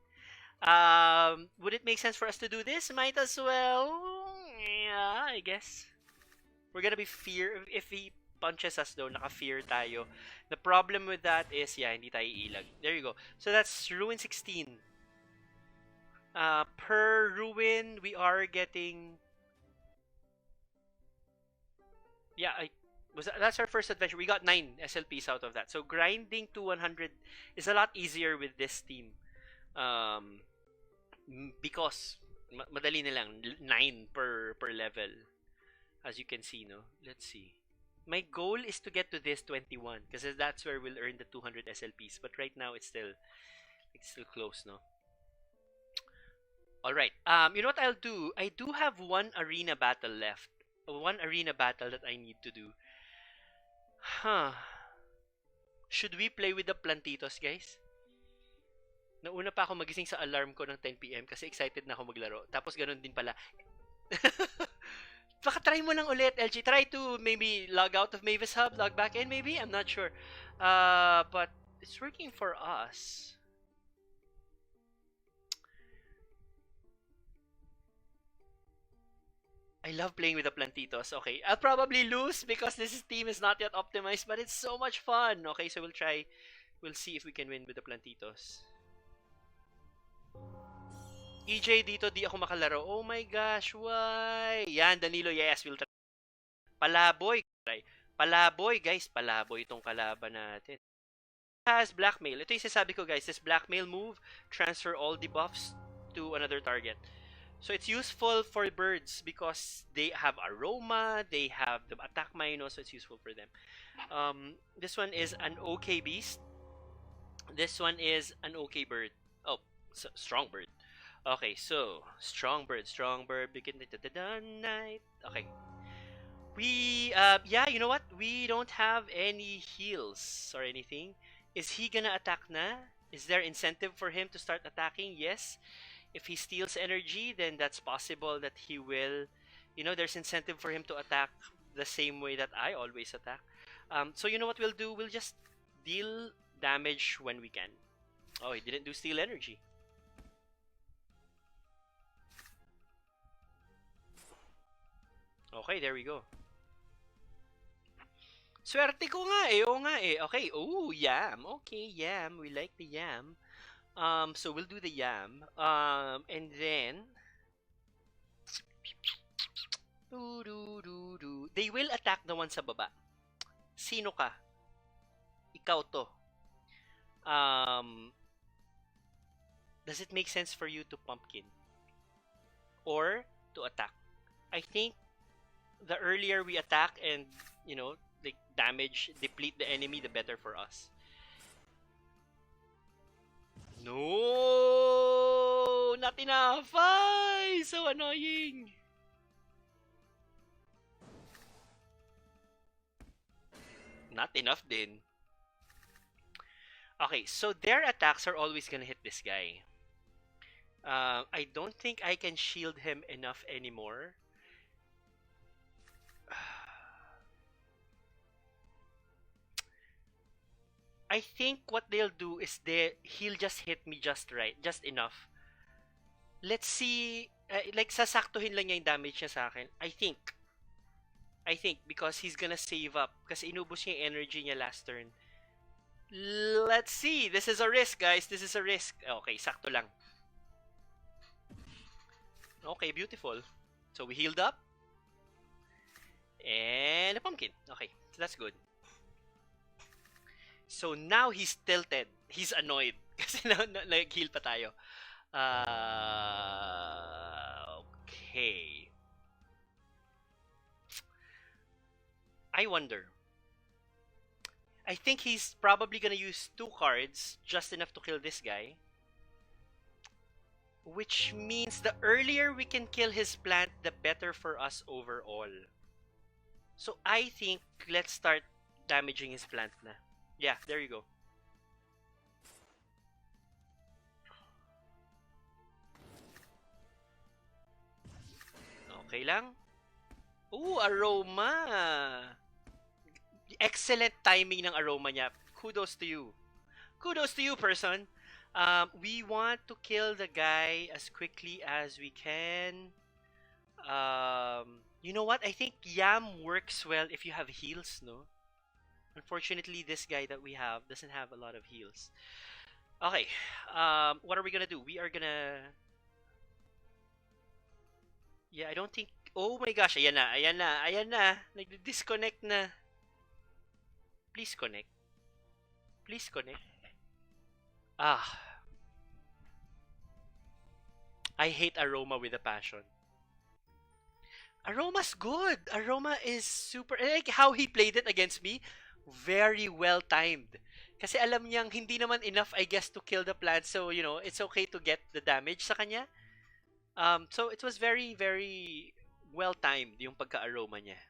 Would it make sense for us to do this? Might as well. Yeah, I guess. We're gonna be fear if he punches us though, naka-fear tayo. The problem with that is, yeah, hindi tayo ilag. There you go. So that's Ruin 16. Per Ruin, we are getting... Yeah, that's our first adventure. We got 9 SLPs out of that. So grinding to 100 is a lot easier with this team. Because madali na lang, 9 per level. As you can see, no? Let's see. My goal is to get to this 21 because that's where we'll earn the 200 SLPs. But right now it's still close, no? All right. You know what I'll do? I do have one arena battle left. One arena battle that I need to do. Huh. Should we play with the plantitos, guys? Nauna pa ako magising sa alarm ko ng 10 PM kasi excited na ako maglaro. Tapos ganun din pala. Baka try mo lang ulit, LG. Try to maybe log out of Mavis Hub, log back in maybe? I'm not sure. But it's working for us. I love playing with the plantitos. Okay, I'll probably lose because this team is not yet optimized, but it's so much fun. Okay, so we'll try. We'll see if we can win with the plantitos. EJ, dito di ako makalaro. Oh my gosh, why? Yan, Danilo, yes, we'll try. Palaboy, try. Palaboy, guys, palaboy itong kalaban natin. Has blackmail. Ito yung sasabi ko, guys. This blackmail move, transfer all debuffs to another target. So it's useful for birds because they have aroma, they have the attack minus, so it's useful for them. This one is an okay beast. This one is an okay bird. Oh, so, strong bird. Okay, so strong bird, begin the night. Okay. We yeah, you know what? We don't have any heals or anything. Is he gonna attack na? Is there incentive for him to start attacking? Yes. If he steals energy, then that's possible that he will, you know, there's incentive for him to attack the same way that I always attack. So you know what we'll do? We'll just deal damage when we can. Oh, he didn't do steal energy. Okay, there we go. Swerte ko nga eh. Oo nga eh. Okay. Oh, yam. Okay, yam. We like the yam. So we'll do the yam. And then they will attack the one sa baba. Sino ka? Ikaw to. Does it make sense for you to pumpkin or to attack? I think the earlier we attack and, you know, like damage, deplete the enemy, the better for us. No, not enough. Ay, so annoying. Not enough din. Okay, so their attacks are always gonna hit this guy. I don't think I can shield him enough anymore. I think what they'll do is he'll just hit me just right, just enough. Let's see, like sasaktuhin lang niya yung damage niya sa akin. I think because he's gonna save up kasi inubos niya yung energy niya last turn. Let's see. This is a risk, guys. This is a risk. Okay, sakto lang. Okay, beautiful. So we healed up. And a pumpkin. Okay, so that's good. So now he's tilted. He's annoyed. Kasi nag-heal pa tayo. Okay. I wonder. I think he's probably gonna use 2 cards, just enough to kill this guy. Which means the earlier we can kill his plant, the better for us overall. So I think let's start damaging his plant na. Yeah, there you go. Okay lang. Ooh, aroma! Excellent timing ng aroma niya. Kudos to you. Kudos to you, person. We want to kill the guy as quickly as we can. You know what? I think Yam works well if you have heals, no? Unfortunately, this guy that we have doesn't have a lot of heals. Okay, what are we gonna do? We are gonna... Yeah, I don't think... Oh my gosh, ayan na, ayan na, ayan na. Nag-disconnect na. Please connect. Please connect. Ah. I hate Aroma with a passion. Aroma's good. Aroma is super... I like how he played it against me. Very well timed. Kasi alam niyang hindi naman enough, I guess, to kill the plant. So, you know, it's okay to get the damage sa kanya. So it was very, very well timed yung pagka-aroma niya.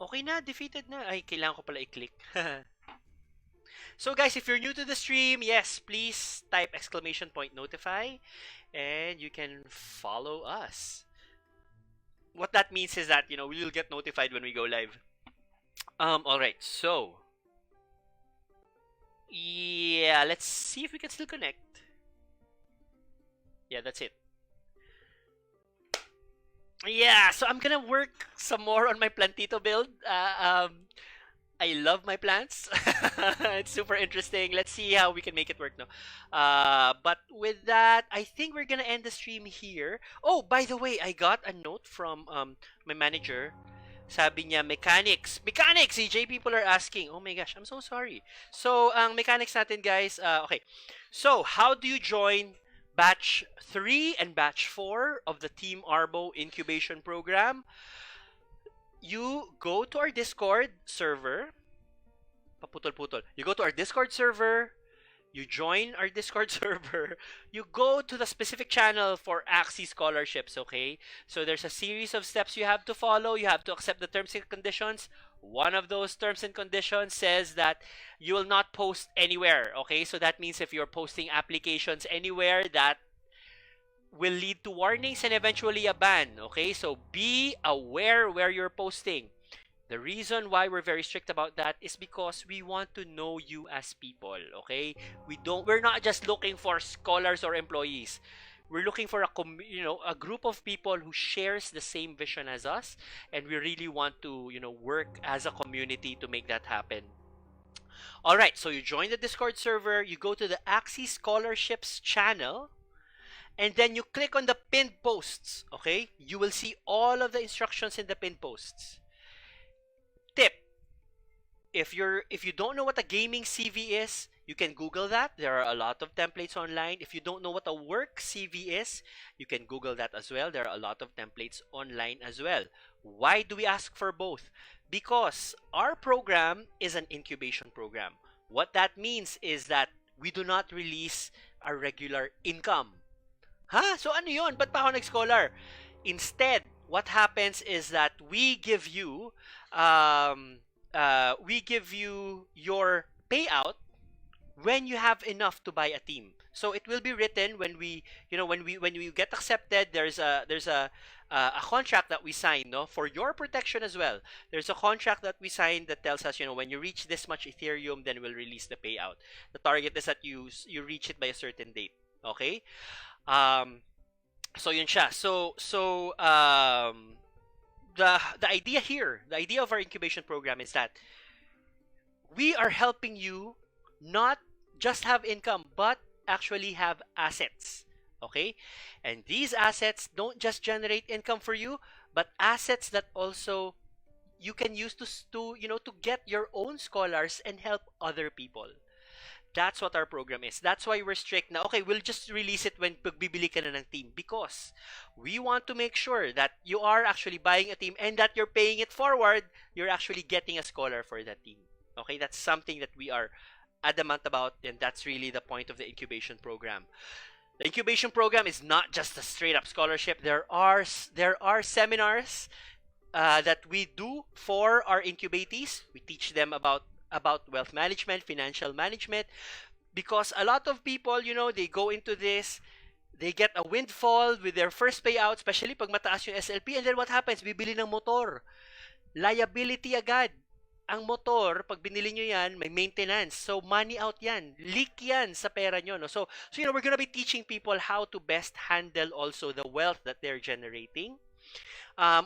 Okay na, defeated na. Ay, kailangan ko pala i-click. So guys, if you're new to the stream, yes, please type !notify and you can follow us. What that means is that, you know, we will get notified when we go live. Alright, so yeah, let's see if we can still connect. Yeah, that's it. Yeah, so I'm gonna work some more on my plantito build. I love my plants. It's super interesting. Let's see how we can make it work now. But with that, I think we're gonna end the stream here. Oh, by the way, I got a note from my manager. Sabi niya, mechanics. Mechanics! CJ, people are asking. Oh my gosh, I'm so sorry. So, ang mechanics natin, guys. Okay. So, how do you join batch 3 and batch 4 of the Team Arbo incubation program? You go to our Discord server. Paputol-putol. You go to our Discord server. You join our Discord server. You go to the specific channel for Axie scholarships, okay? So there's a series of steps you have to follow. You have to accept the terms and conditions. One of those terms and conditions says that you will not post anywhere, okay? So that means if you're posting applications anywhere, that will lead to warnings and eventually a ban, okay? So be aware where you're posting. The reason why we're very strict about that is because we want to know you as people, okay? We're not just looking for scholars or employees. We're looking for a group of people who shares the same vision as us, and we really want to, work as a community to make that happen. All right, so you join the Discord server, you go to the Axie scholarships channel, and then you click on the pinned posts, okay? You will see all of the instructions in the pinned posts. Tip: if you don't know what a gaming CV is, you can Google that. There are a lot of templates online. If you don't know what a work CV is, you can Google that as well. There are a lot of templates online as well. Why do we ask for both? Because our program is an incubation program. What that means is that we do not release our regular income. So ano yun? Ba't pa ako nag-scholar? Instead, what happens is that we give you your payout when you have enough to buy a team. So it will be written when we get accepted. There's a contract that we sign, no, for your protection as well. There's a contract that we sign that tells us, when you reach this much Ethereum, then we'll release the payout. The target is that you reach it by a certain date. Okay. So yun siya. So the idea here, the idea of our incubation program is that we are helping you not just have income, but actually have assets. Okay? And these assets don't just generate income for you, but assets that also you can use to get your own scholars and help other people. That's what our program is. That's why we're strict na, okay, we'll just release it when pagbibili ka na ng team, because we want to make sure that you are actually buying a team and that you're paying it forward, you're actually getting a scholar for that team. Okay, that's something that we are adamant about, and that's really the point of the incubation program. The incubation program is not just a straight up scholarship. There are seminars that we do for our incubatees. We teach them about wealth management, financial management, because a lot of people, they go into this, they get a windfall with their first payout, especially pag mataas yung SLP, and then what happens? Bibili ng motor. Liability agad. Ang motor, pag binili nyo yan, may maintenance. So, money out yan. Leak yan sa pera nyo. No? So we're gonna be teaching people how to best handle also the wealth that they're generating.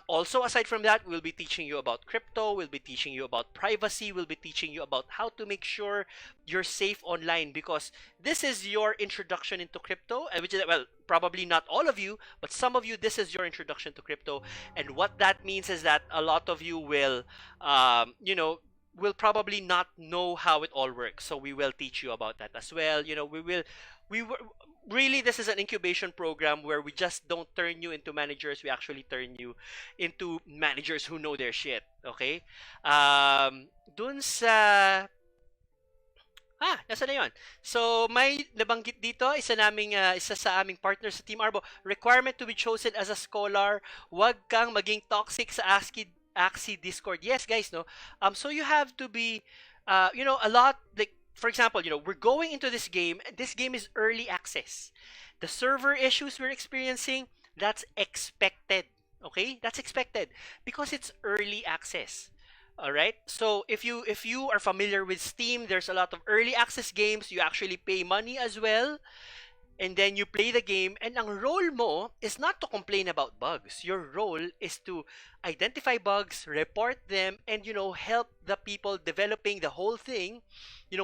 Also, aside from that, we'll be teaching you about crypto, we'll be teaching you about privacy, we'll be teaching you about how to make sure you're safe online, because this is your introduction into crypto, which is, well, probably not all of you, but some of you, this is your introduction to crypto. And what that means is that a lot of you will, will probably not know how it all works. So we will teach you about that as well. Really, this is an incubation program where we just don't turn you into managers. We actually turn you into managers who know their shit. Okay? Dun sa... nasa na yun? So, may nabanggit dito, isa sa aming partner sa Team Arbo. Requirement to be chosen as a scholar. Huwag kang maging toxic sa Axie Discord. Yes, guys, no? So you have to be, a lot, like, for example, we're going into this game. This game is early access. The server issues we're experiencing, that's expected. Okay? That's expected because it's early access. All right? So if you are familiar with Steam, there's a lot of early access games. You actually pay money as well. And then you play the game, and ang role mo is not to complain about bugs. Your role is to identify bugs, report them, and help the people developing the whole thing,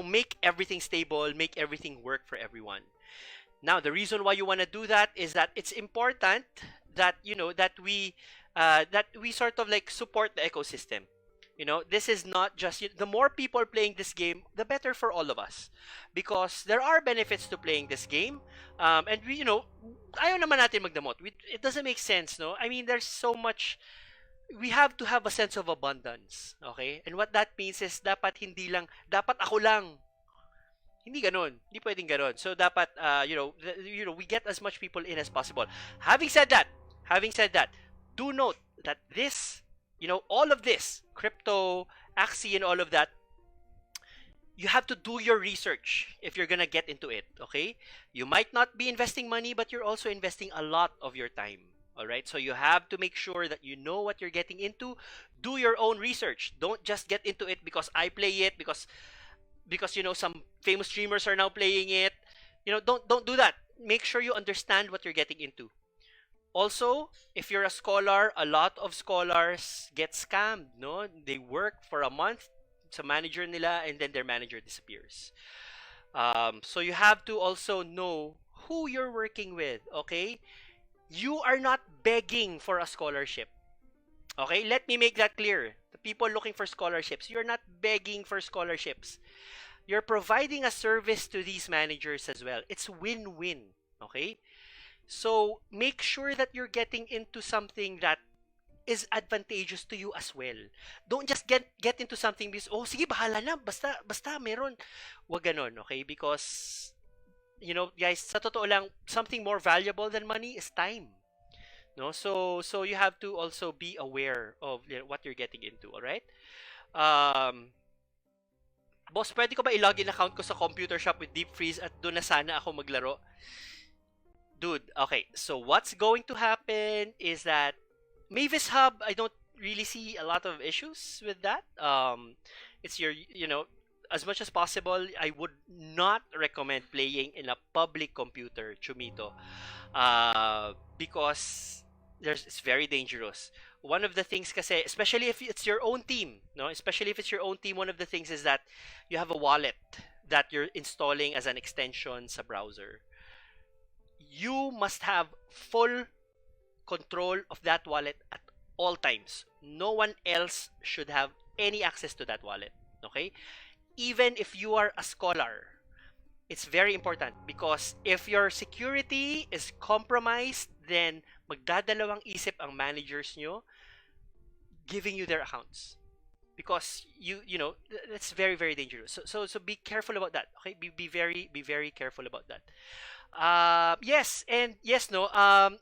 make everything stable, make everything work for everyone. Now, the reason why you want to do that is that it's important that that we sort of like support the ecosystem. This is not just, the more people playing this game, the better for all of us. Because there are benefits to playing this game. And we, ayaw naman natin magdamot. It doesn't make sense, no? I mean, there's so much, we have to have a sense of abundance. Okay? And what that means is, dapat ako lang. Hindi ganon. Hindi pwedeng ganon. So, dapat, we get as much people in as possible. Having said that, do note that this, all of this, crypto, Axie, and all of that, you have to do your research if you're gonna get into it, okay? You might not be investing money, but you're also investing a lot of your time, all right? So you have to make sure that you know what you're getting into. Do your own research. Don't just get into it because I play it, because some famous streamers are now playing it. Don't do that. Make sure you understand what you're getting into. Also, if you're a scholar, a lot of scholars get scammed, no? They work for a month sa manager nila, and then their manager disappears. So you have to also know who you're working with, okay? You are not begging for a scholarship. Okay? Let me make that clear. The people looking for scholarships, you're not begging for scholarships. You're providing a service to these managers as well. It's win-win, okay? So make sure that you're getting into something that is advantageous to you as well. Don't just get into something because, sige, bahala na, basta meron. Wag ganon, okay? Because, guys, sa totoo lang, something more valuable than money is time. No? So you have to also be aware of what you're getting into, alright? Boss, pwede ko ba i-login account ko sa computer shop with deep freeze at doon na sana ako maglaro? Dude, okay. So what's going to happen is that Mavis Hub, I don't really see a lot of issues with that. It's your, as much as possible, I would not recommend playing in a public computer, Chumito, because it's very dangerous. One of the things kasi, especially if it's your own team, one of the things is that you have a wallet that you're installing as an extension sa browser. You must have full control of that wallet at all times. No one else should have any access to that wallet. Okay? Even if you are a scholar, It's very important because if your security is compromised, then magdadalawang isip ang managers nyo giving you their accounts, because you know that's very very dangerous. So be careful about that. Okay, be very careful about that. Yes, and yes, no.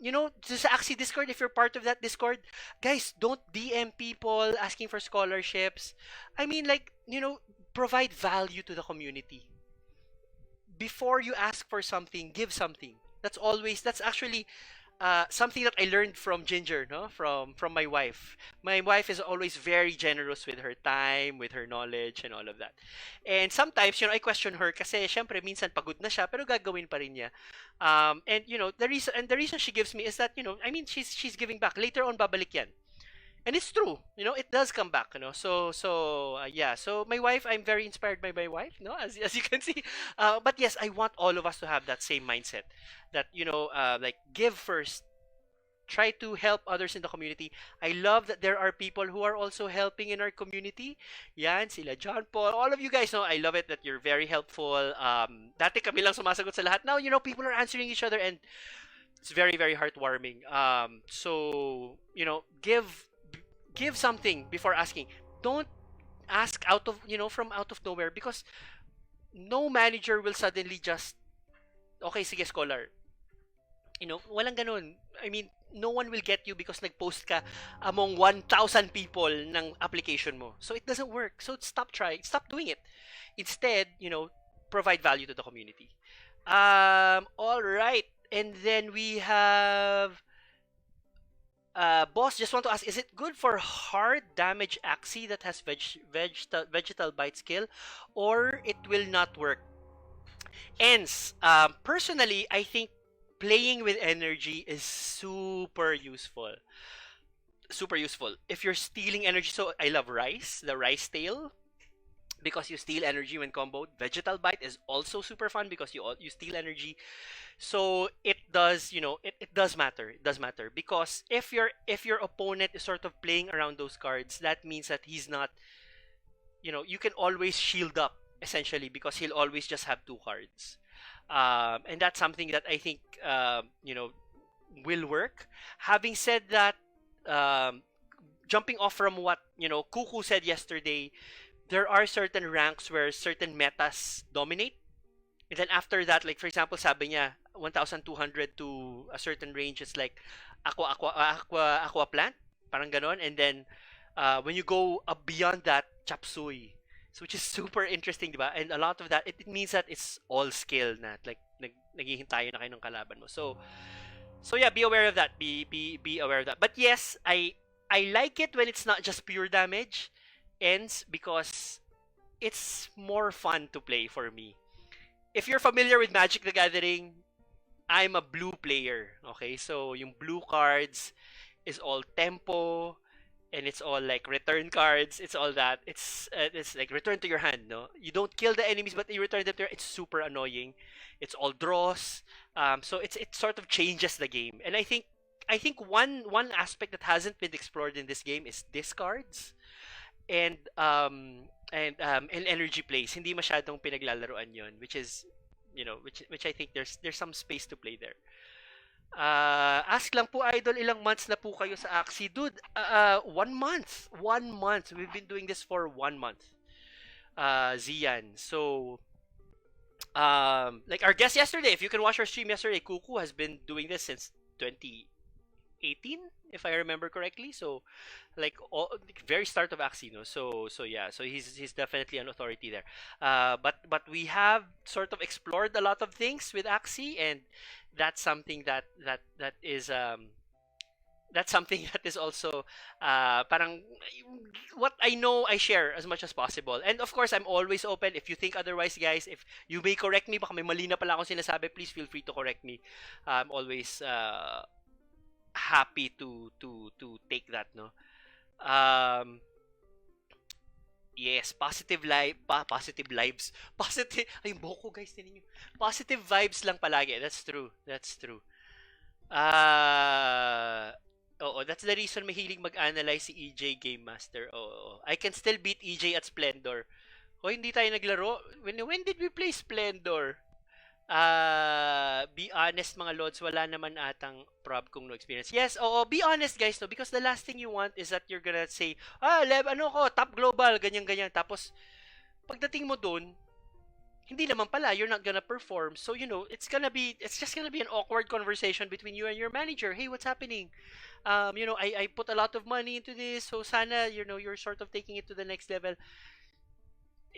You know, just Axie Discord. If you're part of that Discord, guys, don't DM people asking for scholarships. I mean, like, you know, provide value to the community. Before you ask for something, give something. That's actually something that I learned from Ginger, no, from my wife. My wife is always very generous with her time, with her knowledge, and all of that. And sometimes, you know, I question her kasi syempre minsan pagod na siya pero gagawin pa rin niya. And you know, the reason she gives me is that, you know, I mean, she's giving back. Later on babalik yan. And it's true, you know, it does come back, you know. Yeah, so my wife, I'm very inspired by my wife, no, as you can see. But yes, I want all of us to have that same mindset, that, you know, like, give first, try to help others in the community. I love that there are people who are also helping in our community. Yan, sila John Paul, all of you guys know, I love it that you're very helpful. Dati kami lang sumasagot sa lahat. Now, you know, people are answering each other, and it's very very heartwarming. So, you know, give something before asking. Don't ask out of, you know, from out of nowhere, because no manager will suddenly just, okay, sige, scholar. You know, walang ganun. I mean, no one will get you because nag-post ka among 1,000 people ng application mo. So it doesn't work. So stop doing it. Instead, you know, provide value to the community. All right. And then we have boss, just want to ask, is it good for hard damage Axie that has vegetal bite skill, or it will not work? Ends. Personally, I think playing with energy is super useful. Super useful. If you're stealing energy, so I love Rice, the Rice tail, because you steal energy when comboed. Vegetal bite is also super fun because you steal energy. So it does, you know, it does matter. It does matter because if your opponent is sort of playing around those cards, that means that he's not, you know, you can always shield up essentially because he'll always just have two cards. And that's something that I think you know, will work. Having said that, jumping off from what, you know, Kuku said yesterday, there are certain ranks where certain metas dominate. And then after that, like for example, sabi niya 1,200 to a certain range, it's like aqua plant, parang ganon. And then when you go up beyond that, chop suey. So which is super interesting, diba? And a lot of that, it means that it's all skill na, like naghihintayo na kayo ng kalaban mo. So yeah, be aware of that. Be aware of that. But yes, I like it when it's not just pure damage ends because it's more fun to play for me. If you're familiar with Magic the Gathering, I'm a blue player. Okay, so yung blue cards is all tempo, and it's all like return cards. It's all that. It's like return to your hand. No, you don't kill the enemies, but you return them to your. It's super annoying. It's all draws. So it sort of changes the game. And I think one aspect that hasn't been explored in this game is discards and energy plays. Hindi masyadong pinaglalaruan yon, which is, you know, which I think there's some space to play there. Ask lang po, idol, ilang months na po kayo sa Axie? Dude, 1 month. 1 month. We've been doing this for 1 month. Zian. So, like our guest yesterday, if you can watch our stream yesterday, Kuku has been doing this since 2018, if I remember correctly. So, like very start of Axie, no. So yeah. So he's definitely an authority there. But we have sort of explored a lot of things with Axie, and that's something that is that's something that is also parang what I know I share as much as possible. And of course, I'm always open. If you think otherwise, guys, if you may correct me, baka may mali na pala akong sinasabi, please feel free to correct me. I'm always happy to take that, no. Yes, positive lives. Positive, ay, boko guys, tinin nyo. Positive vibes lang palagi. That's true. Oo, that's the reason mahilig mag-analyze si EJ Game Master. Oo. I can still beat EJ at Splendor. O, hindi tayo naglaro. When did we play Splendor? Be honest mga lods, wala naman atang prob kung no experience. Yes, oo, be honest guys, no, because the last thing you want is that you're gonna say, ano ko, top global, ganyan-ganyan. Tapos, pagdating mo dun, hindi naman pala, you're not gonna perform. So, it's just gonna be an awkward conversation between you and your manager. Hey, what's happening? I put a lot of money into this, so sana, you're sort of taking it to the next level.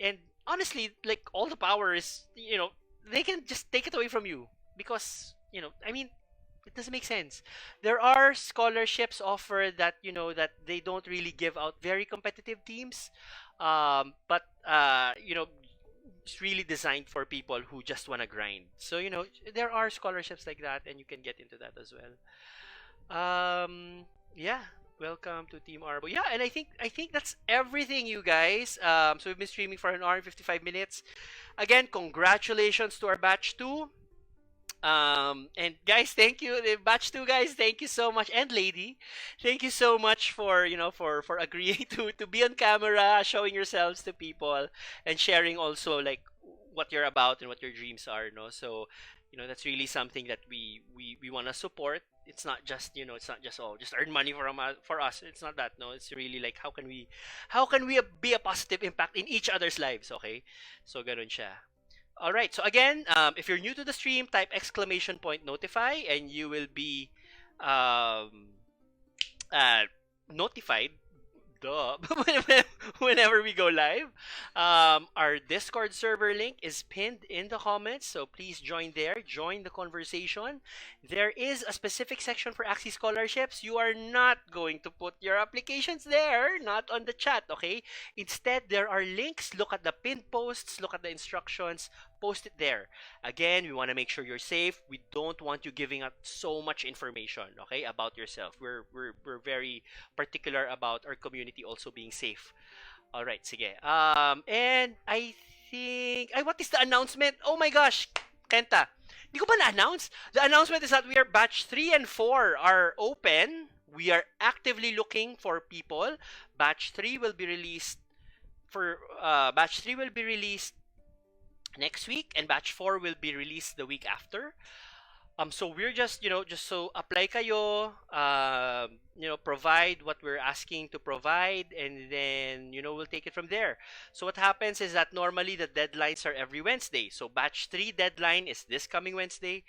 And honestly, like, all the power is, they can just take it away from you because, it doesn't make sense. There are scholarships offered that, that they don't really give out very competitive teams. But it's really designed for people who just want to grind. So, there are scholarships like that and you can get into that as well. Yeah. Welcome to Team Arbo. Yeah, and I think that's everything, you guys. So we've been streaming for an hour and 55 minutes. Again, congratulations to our batch 2. And guys, thank you. The batch 2 guys, thank you so much. And lady, thank you so much for, for agreeing to be on camera, showing yourselves to people and sharing also like what you're about and what your dreams are, no? So, that's really something that we want to support. It's not just, just earn money for us. It's not that, no. It's really like how can we be a positive impact in each other's lives, okay? So ganun siya. All right. So again, if you're new to the stream, type !notify and you will be notified whenever we go live. Our Discord server link is pinned in the comments, so please join there. Join the conversation. There is a specific section for Axie scholarships. You are not going to put your applications there, not on the chat, okay? Instead, there are links. Look at the pinned posts, look at the instructions, post it there. Again, we want to make sure you're safe. We don't want you giving out so much information, okay, about yourself. We're very particular about our community also being safe. All right, sige. And I think what is the announcement? Oh my gosh, Kenta. Hindi ko ba na-announce? The announcement is that we are batch 3 and 4 are open. We are actively looking for people. Batch 3 will be released next week, and batch 4 will be released the week after. So we're just so apply kayo, provide what we're asking to provide, and then we'll take it from there. So what happens is that normally the deadlines are every Wednesday. So batch 3 deadline is this coming Wednesday.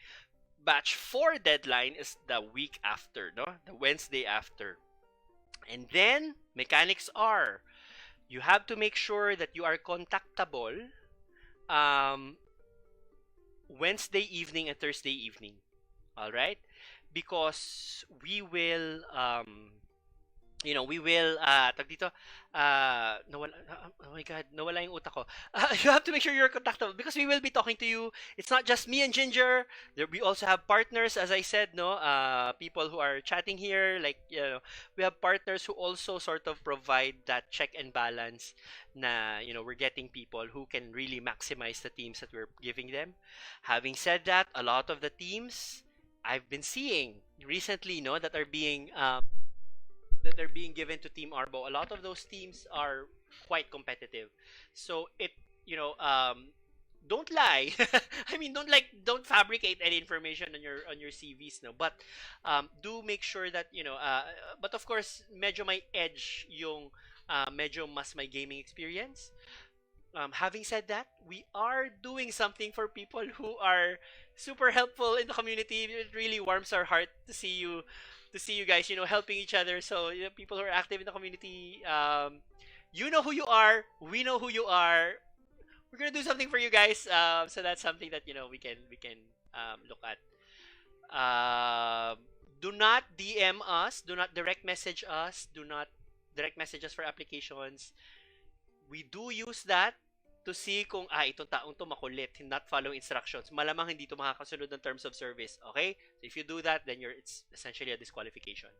Batch 4 deadline is the week after, no? The Wednesday after. And then mechanics are, you have to make sure that you are contactable Wednesday evening and Thursday evening. All right? Because we will tag dito, nawala, oh my god, nawala yung utak ko. You have to make sure you're contactable because we will be talking to you. It's not just me and Ginger. We also have partners, as I said, no, people who are chatting here. Like, we have partners who also sort of provide that check and balance. Na, we're getting people who can really maximize the teams that we're giving them. Having said that, a lot of the teams I've been seeing recently, no, that are being given to Team Arbo, a lot of those teams are quite competitive. So don't lie. I mean, don't fabricate any information on your CVs, no. But do make sure that but of course, medyo may edge yung medyo mas may gaming experience. Having said that, we are doing something for people who are super helpful in the community. It really warms our heart to see you guys, helping each other. So, people who are active in the community, you know who you are. We know who you are. We're gonna do something for you guys. So that's something that we can look at. Do not DM us. Do not direct message us. Do not direct message us for applications. We do use that to see kung itong taong to makulit, not follow instructions. Malamang hindi to makakasunod ng terms of service. Okay? So if you do that, then it's essentially a disqualification.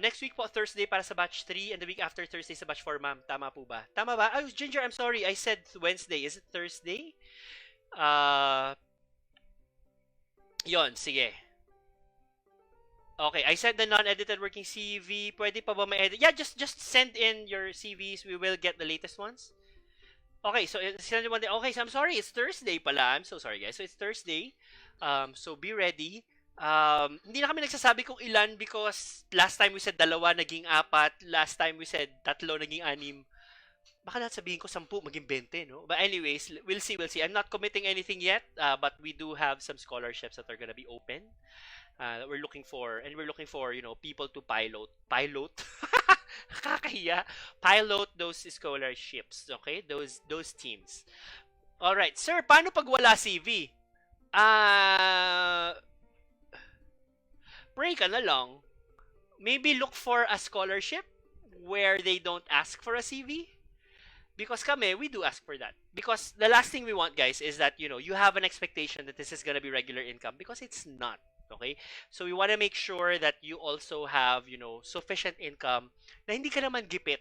Next week po, Thursday para sa batch 3, and the week after Thursday sa batch 4, ma'am. Tama po ba? Tama ba? Ginger, I'm sorry. I said Wednesday. Is it Thursday? Yon, sige. Okay, I said the non-edited working CV. Pwede pa ba ma-edit? Yeah, just send in your CVs. We will get the latest ones. Okay, so it's Monday. Okay, so I'm sorry, it's Thursday pala. I'm so sorry, guys. So it's Thursday. So be ready. Hindi na kami nagsasabi kung ilan because last time we said dalawa, naging apat. Last time we said tatlo, naging anim. Baka lahat sabihin ko 10, maging 20, no? But anyways, we'll see, we'll see. I'm not committing anything yet, but we do have some scholarships that are gonna be open. That we're looking for, and we're looking for, people to pilot, kakahiya, pilot those scholarships, okay? Those teams. All right, sir, paano pag wala CV? Pray ka na lang. Maybe look for a scholarship where they don't ask for a CV. Because kami, we do ask for that. Because the last thing we want, guys, is that, you have an expectation that this is going to be regular income. Because it's not. Okay? So we want to make sure that you also have, sufficient income na hindi ka naman gipit.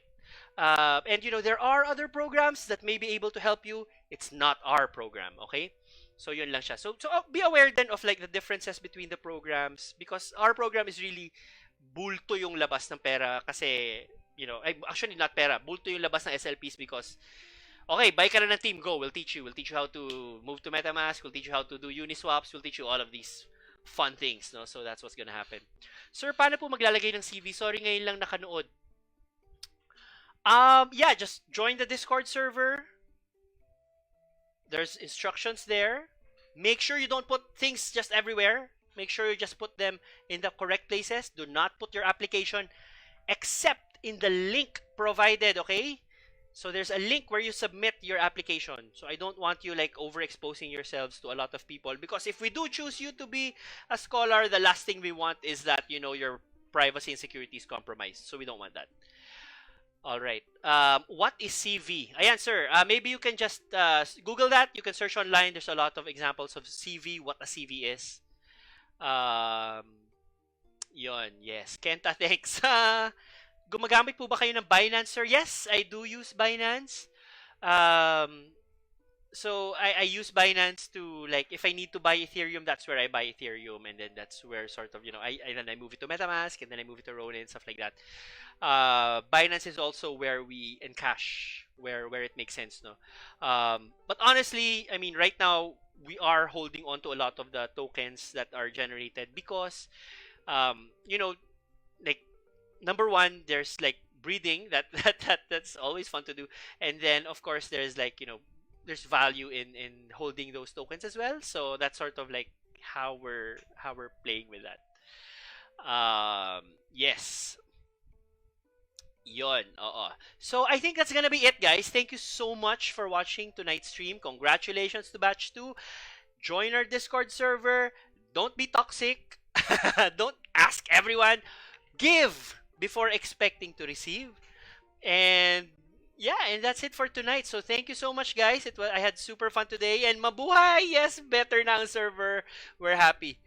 And, there are other programs that may be able to help you. It's not our program. Okay? So yun lang siya. So be aware then of like the differences between the programs. Because our program is really bulto yung labas ng pera kasi actually not pera, bulto yung labas ng SLPs because okay, buy ka na ng team, go, we'll teach you how to move to MetaMask, we'll teach you how to do Uniswaps, we'll teach you all of these fun things, no? So that's what's gonna happen. Sir, paano po maglalagay ng CV? Sorry, ngayon lang nakanood. Yeah, just join the Discord server. There's instructions there. Make sure you don't put things just everywhere. Make sure you just put them in the correct places. Do not put your application except in the link provided, okay? So there's a link where you submit your application. So I don't want you like overexposing yourselves to a lot of people because if we do choose you to be a scholar, the last thing we want is that, your privacy and security is compromised. So we don't want that. All right. What is CV? Ayan, sir. Maybe you can just Google that. You can search online. There's a lot of examples of CV, what a CV is. Yon, yes. Kenta, thanks. Gumagamit po ba kayo ng Binance, sir? Yes, I do use Binance. So I use Binance to, like, if I need to buy Ethereum, that's where I buy Ethereum, and then that's where sort of, then I move it to MetaMask, and then I move it to Ronin, stuff like that. Binance is also where we encash, where it makes sense, no? But honestly, I mean, right now we are holding on to a lot of the tokens that are generated because, like, number one, there's like breeding that's always fun to do, and then of course there's like there's value in holding those tokens as well. So that's sort of like how we're playing with that. Yes. Yon. So I think that's gonna be it, guys. Thank you so much for watching tonight's stream. Congratulations to Batch 2. Join our Discord server. Don't be toxic. Don't ask everyone. Give before expecting to receive. And yeah, and that's it for tonight. So thank you so much, guys. I had super fun today. And mabuhay! Yes, better na ang server. We're happy.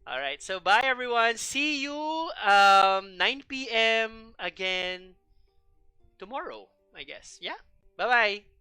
All right. So bye, everyone. See you 9 p.m. again tomorrow, I guess. Yeah. Bye-bye.